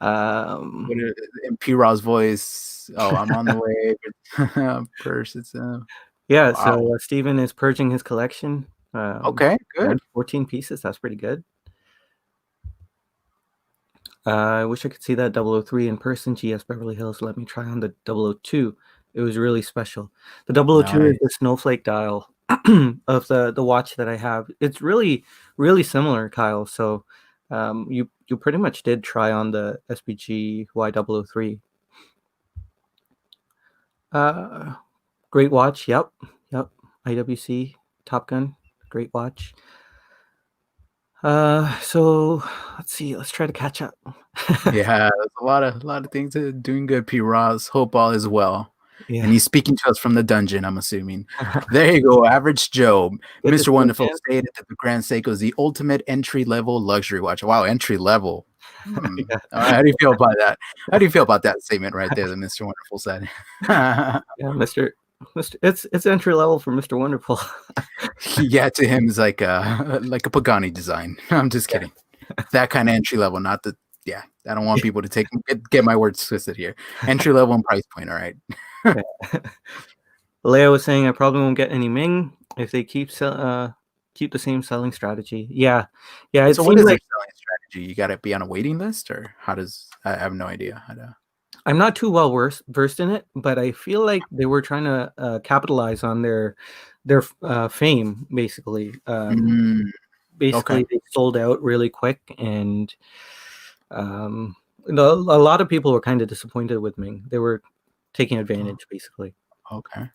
Um, What in P Raw's voice. Oh, I'm on the way. Purse. It's yeah, wow. so Steven is purging his collection. Um, Okay, good, good. 14 pieces. That's pretty good. I wish I could see that 003 in person. GS Beverly Hills let me try on the 002. It was really special. The 002 is Nice. the snowflake dial of the watch that I have. It's really, really similar, Kyle. So you pretty much did try on the SBG Y003. Uh, Great watch. Yep. Yep. IWC Top Gun. Great watch. So let's see. Let's try to catch up. Yeah, there's a lot of things doing good. P Raw's. Hope all is well. And Yeah. he's speaking to us from the dungeon, I'm assuming. There you go, Average Joe. Good to Mr. see you, Wonderful man. stated that the Grand Seiko is the ultimate entry-level luxury watch. Wow, entry level. Yeah. All right, how do you feel about that? How do you feel about that statement right there that Mr. Wonderful said? Yeah, Mr. It's entry level for Mr. Wonderful. Yeah, to him is like a Pagani design. I'm just Yeah. kidding. That kind of entry level, not the yeah. I don't want people to get my words twisted here. Entry level and price point, all right. Yeah. Leo was saying I probably won't get any Ming if they keep the same selling strategy. Yeah. Yeah, it So what seems is their like selling strategy? You gotta be on a waiting list, or how does I have no idea how to I'm not too well versed in it, but I feel like they were trying to capitalize on their fame basically. Mm, okay. Basically they sold out really quick, and a lot of people were kind of disappointed with Ming. They were taking Oh, advantage basically. okay.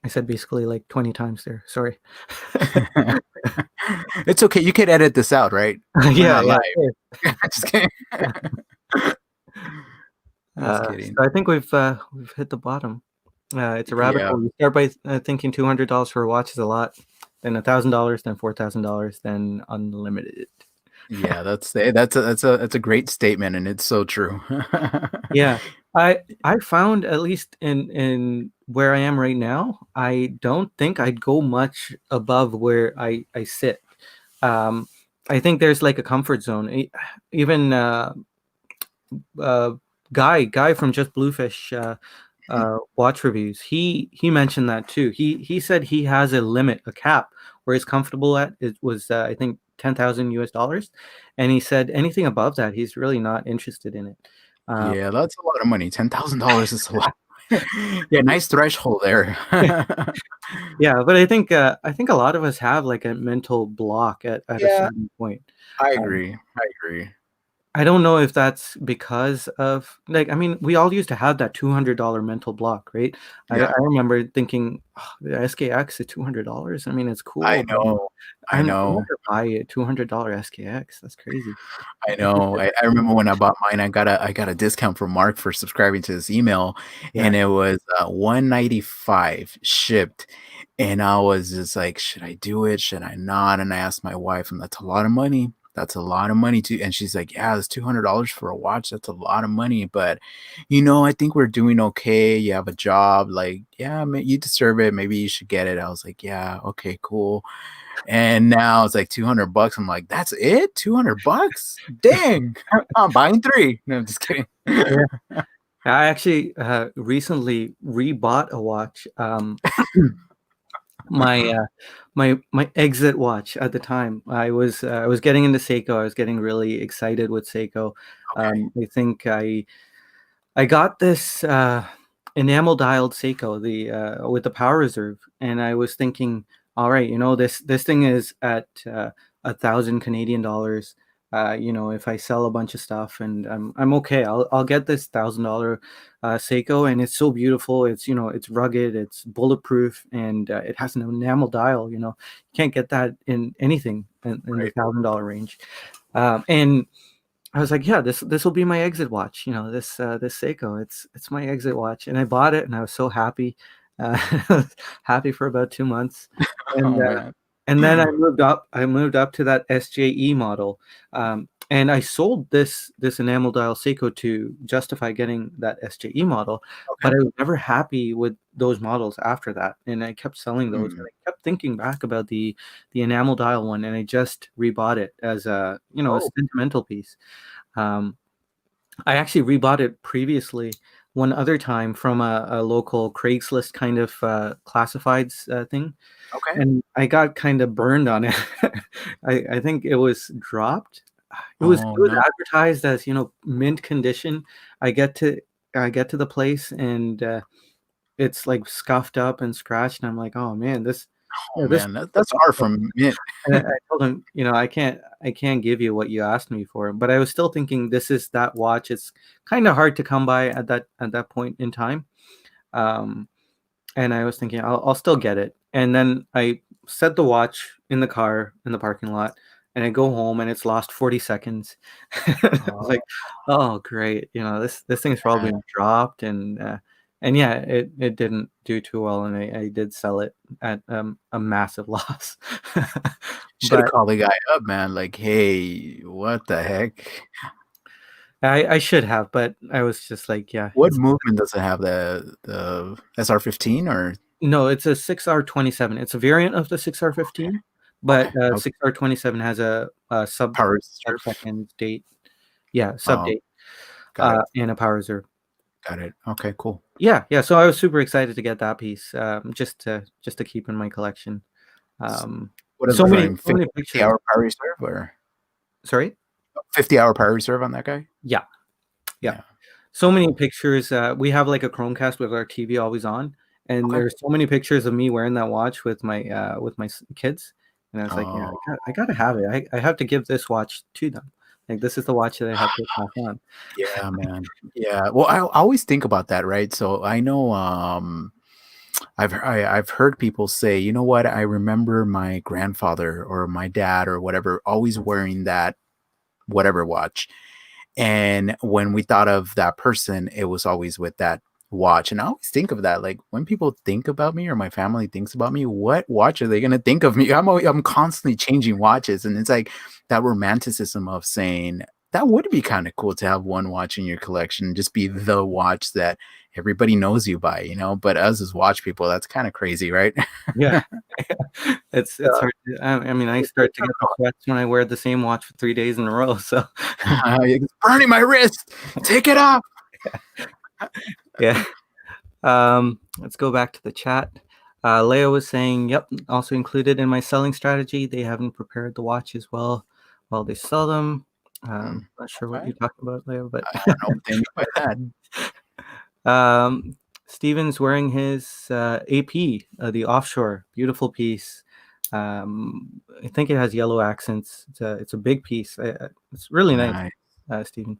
I said basically like 20 times there. Sorry. It's okay. You could edit this out, right? We're Yeah, not yeah, live. sure. Just kidding. Just So kidding. I think we've hit the bottom. It's a rabbit Yeah. hole. You start by thinking $200 for a watch is a lot, then $1,000, then $4,000, then unlimited. Yeah, that's a great statement, and it's so true. Yeah, I found at least in where I am right now, I don't think I'd go much above where I sit. Um, I think there's like a comfort zone. Even uh, guy from Just Bluefish watch reviews, he mentioned that too. He said he has a limit, a cap where he's comfortable at. It was I think 10,000 US dollars, and he said anything above that he's really not interested in it. Um, Yeah, that's a lot of money. $10,000 is a lot. Yeah, nice threshold there. yeah, but I think a lot of us have like a mental block at a Yeah, certain point. I Um, agree. I agree. I don't know if that's because of like I mean we all used to have that $200 mental block, right? I Yeah, remember thinking oh, the SKX at $200. I mean it's I cool. know. I I'm know. never buy a $200 SKX. That's crazy. I know. I remember when I bought mine, I got a discount from Mark for subscribing to his email, Yeah, and it was 195 shipped. And I was just like, should I do it? Should I not? And I asked my wife, and that's a lot of money. That's a lot of money too. And she's like, yeah, it's $200 for a watch. That's a lot of money. But I think we're doing okay. You have a job. Like, yeah, you deserve it. Maybe you should get it. I was like, yeah, okay, cool. And now it's like $200. I'm like, that's it? $200? Dang. I'm buying three. No, I'm just kidding. yeah. I actually recently rebought a watch. My my exit watch at the time. I was getting into Seiko. I was getting really excited with Seiko. Okay. I think I got this enamel dialed Seiko, the with the power reserve, and I was thinking, all right, this thing is at 1,000 Canadian dollars. If I sell a bunch of stuff and I'm okay, I'll get this $1,000 Seiko, and it's so beautiful. It's rugged, it's bulletproof, and it has an enamel dial. You can't get that in anything in the Right. $1,000 range, and I was like, yeah, this will be my exit watch. This Seiko. It's my exit watch, and I bought it, and I was so happy, happy for about 2 months, and Oh man. and then I moved up. I moved up to that SJE model, and I sold this enamel dial Seiko to justify getting that SJE model, but Okay. I was never happy with those models after that, and I kept selling those, and Mm. I kept thinking back about the enamel dial one, and I just rebought it as a Oh, sentimental piece. Um, I actually rebought it previously one other time from a local Craigslist kind of classifieds thing, okay. and I got kind of burned on it. I think it was dropped. It Oh was no. advertised as mint condition. I get to I get to the place, and it's like scuffed up and scratched, and I'm like, oh man, Oh this. man. That's far from it. And I told him, I can't give you what you asked me for. But I was still thinking, this is that watch. It's kind of hard to come by at that point in time. Um, and I was thinking, I'll still get it. And then I set the watch in the car in the parking lot, and I go home, and it's lost 40 seconds. I was Oh like, oh great, this thing's probably man. been dropped, and and yeah, it didn't do too well, and I did sell it at a massive loss. Should have But called the guy up, man. Like, hey, what the heck? I should have, but I was just like, yeah, What movement does it have? The SR15 or no, it's a 6R27. It's a variant of the 6R15, but okay, 6R27 has a power reserve? sub-second date. Yeah, sub Oh, date, got it, and a power reserve. got it. Okay, cool. Yeah, yeah. So I was super excited to get that piece, just to keep in my collection. S- Um, What is so it many running? so 50, many 50 pictures. hour power reserve or Sorry. 50-hour power reserve on that guy? Yeah, yeah. Yeah. So many Cool. pictures. We have like a Chromecast with our TV always on, and Okay. there's so many pictures of me wearing that watch with my kids, and I was like, yeah, Oh, I gotta have it. I have to give this watch to them. Like this is the watch that I have to pass on. yeah, man. Yeah. Well, I always think about that, right? So I know I've heard people say, you know what, I remember my grandfather or my dad or whatever always wearing that whatever watch. And when we thought of that person, it was always with that watch. And I always think of that, like when people think about me or my family thinks about me, what watch are they gonna think of me? I'm constantly changing watches, and it's like that romanticism of saying that would be kind of cool to have one watch in your collection, just be the watch that everybody knows you by, you know. But us as watch people, that's kind of crazy, right? Yeah, it's hard. I mean, I start to Yeah. get the sweats when I wear the same watch for 3 days in a row. So It's burning my wrist. Take it off. yeah. Let's go back to the chat. Leo was saying, "Yep, also included in my selling strategy. They haven't prepared the watches well while they sell them." Not sure what Okay. you're talking about, Leo, but I don't know what they mean by that. Steven's wearing his AP, the offshore, beautiful piece. I think it has yellow accents. It's a big piece. It's really nice, Nice. Steven.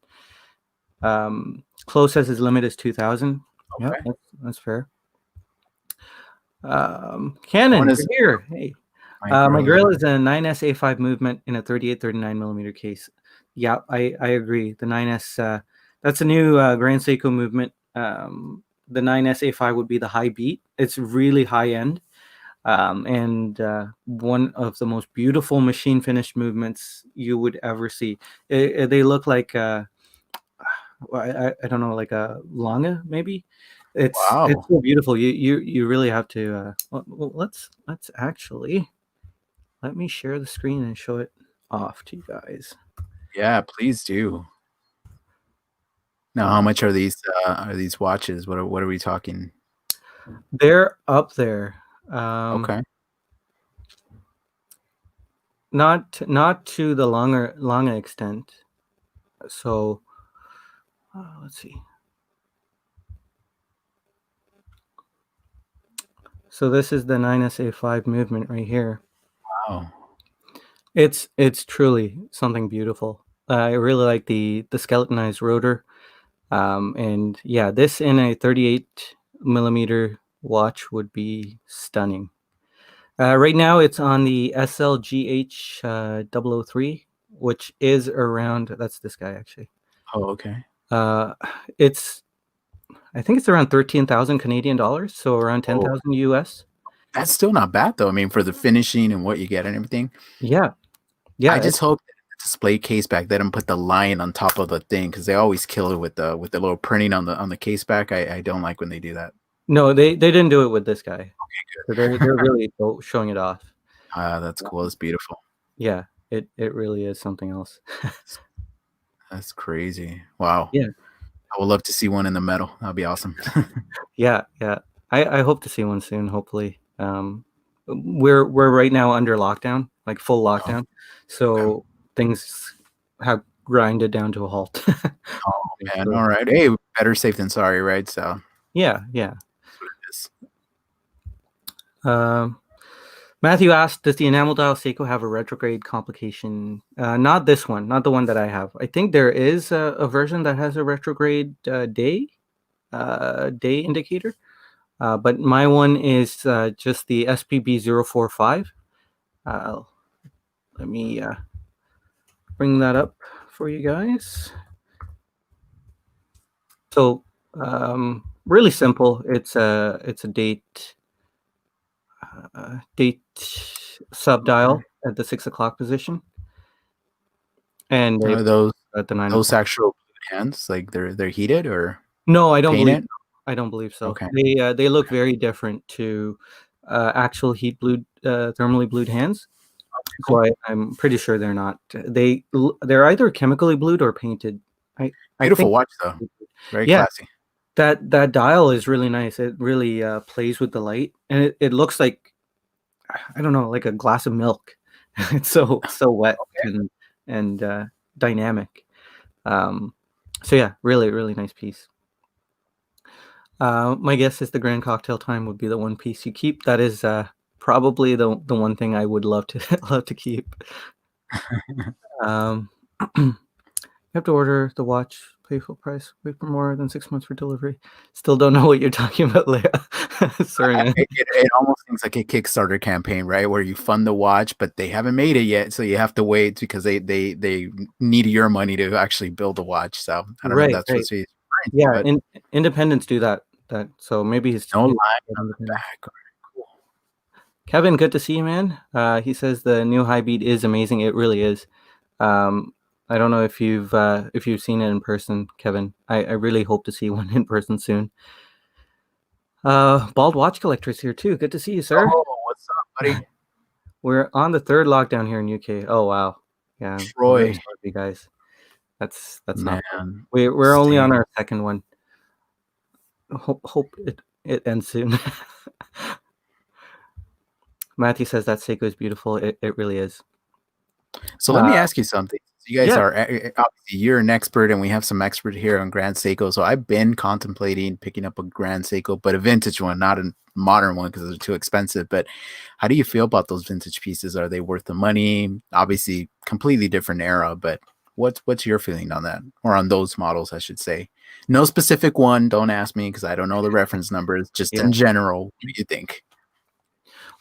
Close says his limit is 2,000. Yeah, Okay. that's fair. One Canon, is you're here. Hey, my my girl. grill is a 9S A5 movement in a 38-39 millimeter case. Yeah, I agree. The 9S, that's a new Grand Seiko movement. The 9S A5 would be the high beat. It's really high end, and one of the most beautiful machine finished movements you would ever see. They look like I don't know, like a Langa maybe. It's Wow. so beautiful. You really have to. Well, let's actually let me share the screen and show it off to you guys. Yeah, please do. Now, how much are these watches? What are we talking? They're up there. Um, Okay. not to the longer extent. So let's see. So this is the 9SA5 movement right here. Wow. It's truly something beautiful. I really like the skeletonized rotor. And yeah, this in a 38 millimeter watch would be stunning. Right now, it's on the SLGH 003, which is around. That's this guy actually. Oh, okay. Uh, it's I think it's around 13,000 Canadian dollars, so around Oh, 10,000 US. that's still not bad though. I mean, for the finishing and what you get and everything. Yeah, I yeah, just hope that the display case back they don't put the lion on top of the thing because they always kill it with the little printing on the case back. I don't like when they do that. no, they didn't do it with this guy. So they're really showing it off. Ah, that's cool. That's beautiful. Yeah, it really is something else. That's crazy. Wow. Yeah, I would love to see one in the metal. That'd be awesome. yeah, yeah. I hope to see one soon. Hopefully, we're right now under lockdown, like full Oh, lockdown, okay. so things have grinded down to a halt. Oh man. So, All right. Hey, better safe than sorry, right? So yeah, yeah. that's what it is. Um, Matthew asked, "Does the enamel dial Seiko have a retrograde complication?" Not this one, not the one that I have. I think there is a version that has a retrograde day indicator, but my one is just the SPB 045. Uh, Let me bring that up for you guys. So Really simple. It's a date sub dial at the 6 o'clock position, and they Are those at the 9 those o'clock. actual blue hands, like they're heated or No, I don't believe painted? so. I don't believe so. Okay. They look very different to actual heat blued thermally blued hands. Cool. So I'm pretty sure they're not. They're either chemically blued or painted. I Beautiful think. watch though. Very Yeah, classy. that dial is really nice. It really plays with the light, and it looks like, I don't know, like a glass of milk. It's so wet and dynamic. Um, so yeah, really really nice piece. My guess is the grand cocktail time would be the one piece you keep. That is probably the one thing I would love to love to keep. Um, you have to order the watch, pay full price, wait for more than 6 months for delivery. Still don't know what you're talking about, Leah. Sorry, man. It almost seems like a Kickstarter campaign, right? Where you fund the watch, but they haven't made it yet, so you have to wait because they need your money to actually build the watch. So I don't know if Right, that's what right. he's referring to, Yeah, but independents do that. So maybe no line it's on the independent. back. Cool. Kevin, good to see you, man. He says the new high beat is amazing. It really is. Um, I don't know if you've seen it in person, Kevin. I really hope to see one in person soon. Bald Watch Collector's here too. Good to see you, sir. Oh, what's up, buddy? We're on the third lockdown here in UK. Oh wow, yeah, I'm really Troy, sorry, for you guys. That's not fun. man. We're only on Same. our second one. Hope it ends soon. Matthew says that Seiko is beautiful. It really is. So let Uh, me ask you something. You guys yeah, are obviously you're an expert, and we have some expert here on Grand Seiko. So I've been contemplating picking up a Grand Seiko, but a vintage one, not a modern one because they're too expensive. But how do you feel about those vintage pieces? Are they worth the money? Obviously, completely different era, but what's your feeling on that, or on those models, I should say? No specific one. Don't ask me because I don't know the reference numbers. Just yeah. in general, what do you think?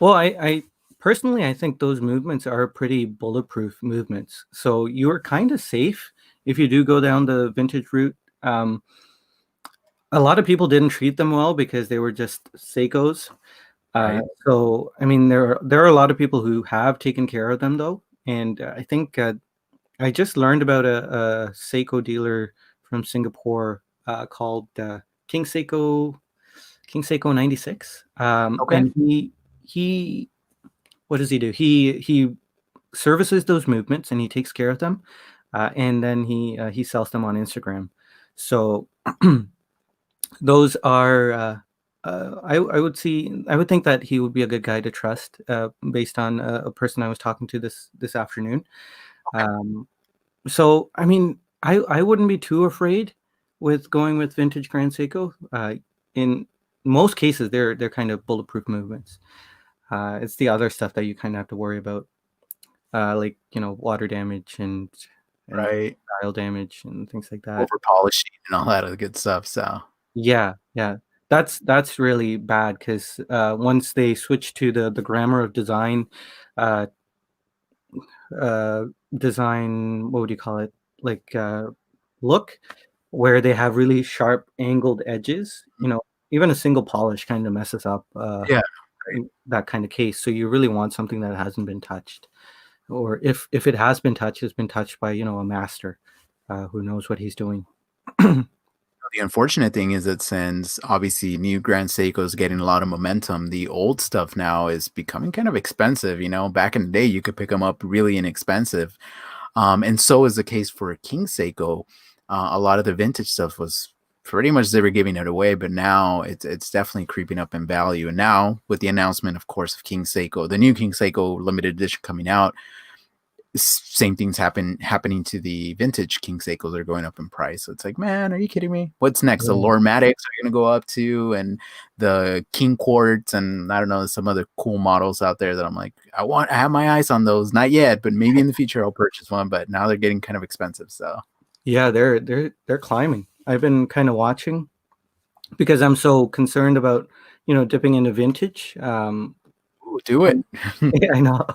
Well, I personally I think those movements are pretty bulletproof movements. So you're kind of safe if you do go down the vintage route. A lot of people didn't treat them well because they were just Seikos. Right. So I mean, there are a lot of people who have taken care of them though, and I think I just learned about a Seiko dealer from Singapore called King Seiko King Seiko 96, Okay. and he what does he do? He services those movements and he takes care of them, and then he sells them on Instagram. So those are. I would think that he would be a good guy to trust based on a person I was talking to this afternoon. Um, so I mean, I wouldn't be too afraid with going with vintage Grand Seiko. In most cases, they're kind of bulletproof movements. It's the other stuff that you kind of have to worry about, like water damage and Right. dial damage and things like that. Over polishing and all that other good stuff. So Yeah, yeah, that's really bad because once they switch to the grammar of design, uh, uh, design, what would you call it? Like look, where they have really sharp angled edges. Even a single polish kind of messes up yeah. that kind of case. So you really want something that hasn't been touched, or if it has been touched, it's been touched by a master who knows what he's doing. The unfortunate thing is that since obviously new Grand Seiko is getting a lot of momentum, the old stuff now is becoming kind of expensive. Back in the day, you could pick them up really inexpensive. And so is the case for a King Seiko. A lot of the vintage stuff was pretty much they were giving it away, but now it's definitely creeping up in value. And now with the announcement, of course, of King Seiko, the new King Seiko limited edition coming out, same things happening to the vintage King Seikos that are going up in price. So it's like, man, are you kidding me? What's next? The Yeah. Lormatics are going to go up to, and the King Quartz, and I don't know, some other cool models out there that I'm like, I have my eyes on those. Not yet, but maybe in the future I'll purchase one. But now they're getting kind of expensive. So Yeah, they're climbing. I've been kind of watching because I'm so concerned about dipping into vintage. ooh, do it. Yeah, I know.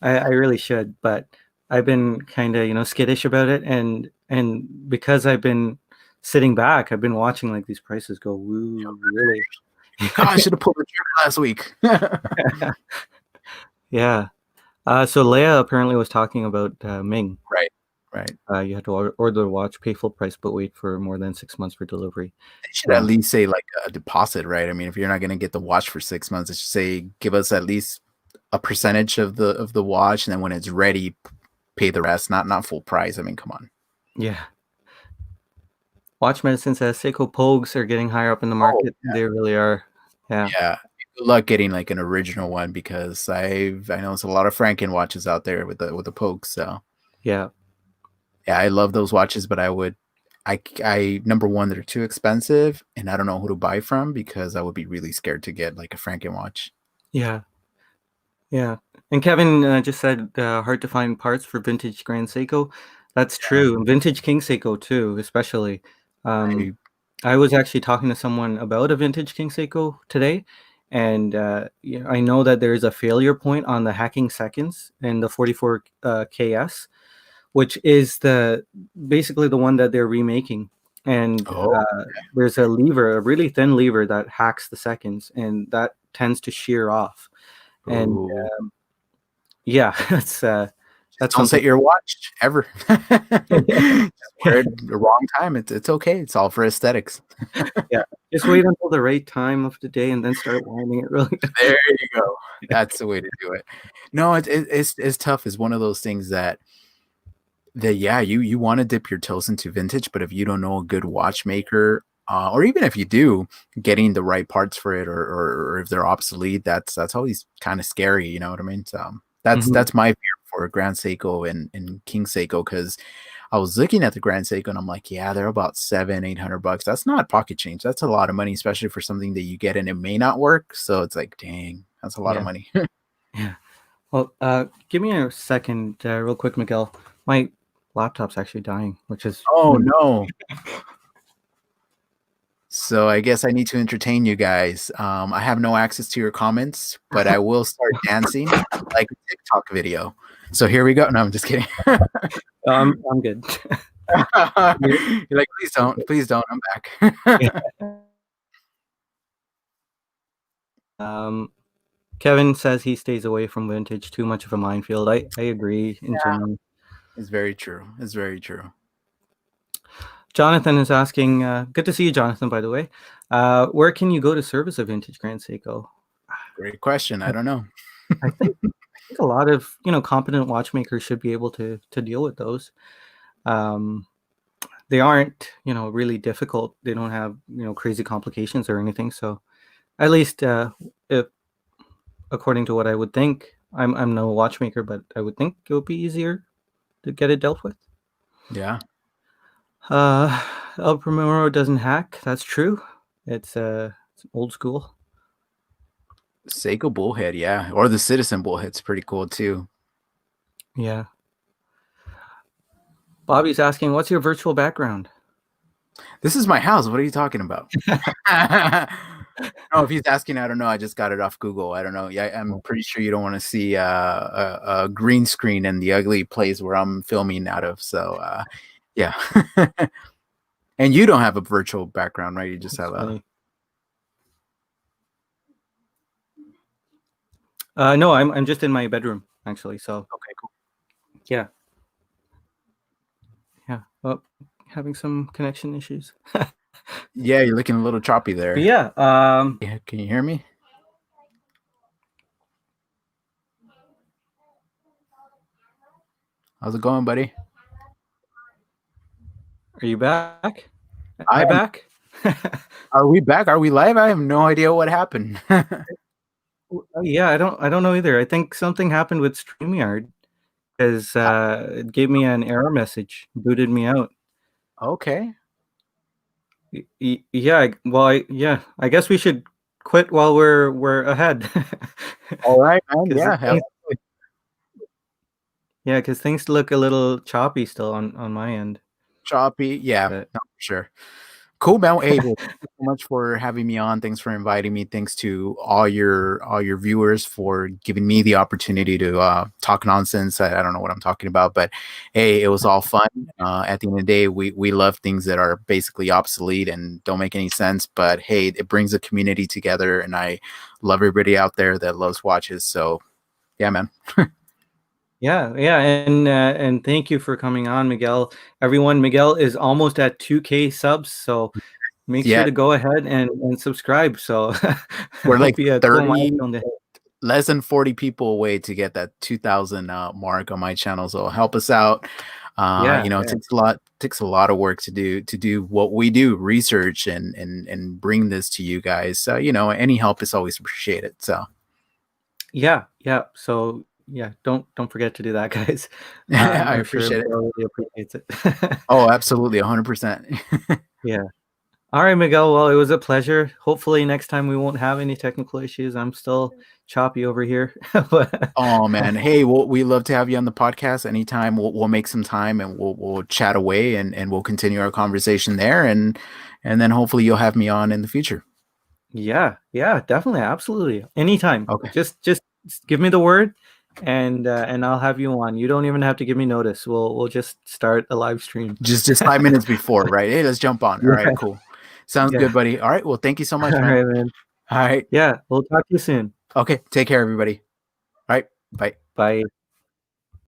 I really should, but I've been kind of skittish about it, and because I've been sitting back, I've been watching like these prices go woo, really. God, I should have pulled the trigger last week. Yeah. So Leia apparently was talking about Ming. Right, right. You had to order the watch, pay full price, but wait for more than 6 months for delivery. They should at least say like a deposit, right? I mean, if you're not going to get the watch for 6 months, it should say give us at least a percentage of the watch, and then when it's ready, pay the rest. Not full price. I mean, come on. Yeah. Watch Medicine says Seiko Pogues are getting higher up in the Oh, market. They really are. Yeah. yeah. Good luck getting like an original one because I know there's a lot of Franken watches out there with the pokes. So Yeah. yeah, I love those watches, but I number one, they're too expensive, and I don't know who to buy from because I would be really scared to get like a Franken watch. Yeah. Yeah. And Kevin just said hard to find parts for vintage Grand Seiko. That's Yeah. true. And vintage King Seiko too, especially. I, I was actually talking to someone about a vintage King Seiko today, and I know that there is a failure point on the hacking seconds in the 44 KS, which is basically the one that they're remaking. And oh, there's a lever, a really thin lever that hacks the seconds, and that tends to shear off. And ooh. yeah, Just that's don't something. set your watch ever. Just wear it the wrong time. It's okay. It's all for aesthetics. Yeah, just wait until the right time of the day and then start winding it really. There you go. That's the way to do it. No, it's tough. It's one of those things that yeah, you want to dip your toes into vintage, but if you don't know a good watchmaker, or even if you do, getting the right parts for it, or if they're obsolete, that's always kind of scary. You know what I mean? So Mhm. that's my fear for Grand Seiko and King Seiko because I was looking at the Grand Seiko and I'm like, yeah, they're about $700-800. That's not pocket change. That's a lot of money, especially for something that you get and it may not work. So it's like, dang, that's a lot of Yeah, money. yeah. Well, give me a second, real quick, Miguel. My laptop's actually dying, which is Oh no. So I guess I need to entertain you guys. I have no access to your comments, but I will start dancing like a TikTok video. So here we go. No, I'm just kidding. I'm good. You're like, please don't. I'm back. Um, Kevin says he stays away from vintage, too much of a minefield. I agree in general. It's very true. It's very true. Jonathan is asking, good to see you, Jonathan, by the way. Where can you go to service a vintage Grand Seiko? Great question. I don't know. I think a lot of competent watchmakers should be able to deal with those. They aren't really difficult. They don't have crazy complications or anything. So at least if according to what I would think, I'm no watchmaker, but I would think it would be easier to get it dealt with. Yeah. El Primero doesn't hack. That's true. It's old school. Seiko bullhead, yeah. Or the Citizen bullhead's pretty cool too. Yeah. Bobby's asking, what's your virtual background? This is my house. What are you talking about? No, if he's asking, I don't know. I just got it off Google. I don't know. Yeah, I'm pretty sure you don't want to see a green screen in the ugly place where I'm filming out of. So, yeah. And you don't have a virtual background, right? You just That's have funny. No, I'm just in my bedroom actually. So okay, cool. yeah. Well, having some connection issues. Yeah, you're looking a little choppy there. But yeah. Yeah, can you hear me? How's it going, buddy? Are you back? I I am. back? Are we back? Are we live? I have no idea what happened. Yeah, I don't know either. I think something happened with StreamYard because it gave me an error message, booted me out. Okay. Yeah, yeah. I guess we should quit while we're ahead. All right, man. Because Yeah. because things look a little choppy still on my end. Choppy. Yeah, But no, for sure. Cool, man. Hey, well, thank you so much for having me on. Thanks for inviting me. Thanks to all your viewers for giving me the opportunity to talk nonsense. I don't know what I'm talking about, but hey, it was all fun. At the end of the day, we love things that are basically obsolete and don't make any sense. But hey, it brings a community together, and I love everybody out there that loves watches. So yeah, man. Yeah, yeah, and thank you for coming on, Miguel. Everyone, Miguel is almost at 2K subs, so make sure Yeah, to go ahead and subscribe. So we're it'll like be a cool 30 milestone to hit. less than 40 people away to get that 2000 mark on my channel, so help us out. Yeah, It yeah, takes a lot of work to do what we do, research and bring this to you guys. So any help is always appreciated. So yeah, yeah. So yeah, don't forget to do that, guys. I I'm sure appreciate it. Miguel really appreciates it. Oh, absolutely, 100%. Yeah. All right, Miguel. Well, it was a pleasure. Hopefully next time we won't have any technical issues. I'm still choppy over here, but Oh man, hey, we love to have you on the podcast anytime. We'll make some time and we'll chat away and we'll continue our conversation there and then hopefully you'll have me on in the future. yeah, yeah, definitely, absolutely. Anytime. Okay. Just give me the word and I'll have you on. You don't even have to give me notice. We'll just start a live stream. Just 5 minutes before, right? Hey, let's jump on. All right, Yeah, cool. Sounds good, yeah. buddy. All right. Well, thank you so much, All man. right, man. All right. Yeah, we'll talk to you soon. Okay. Take care, everybody. All right. Bye. Bye.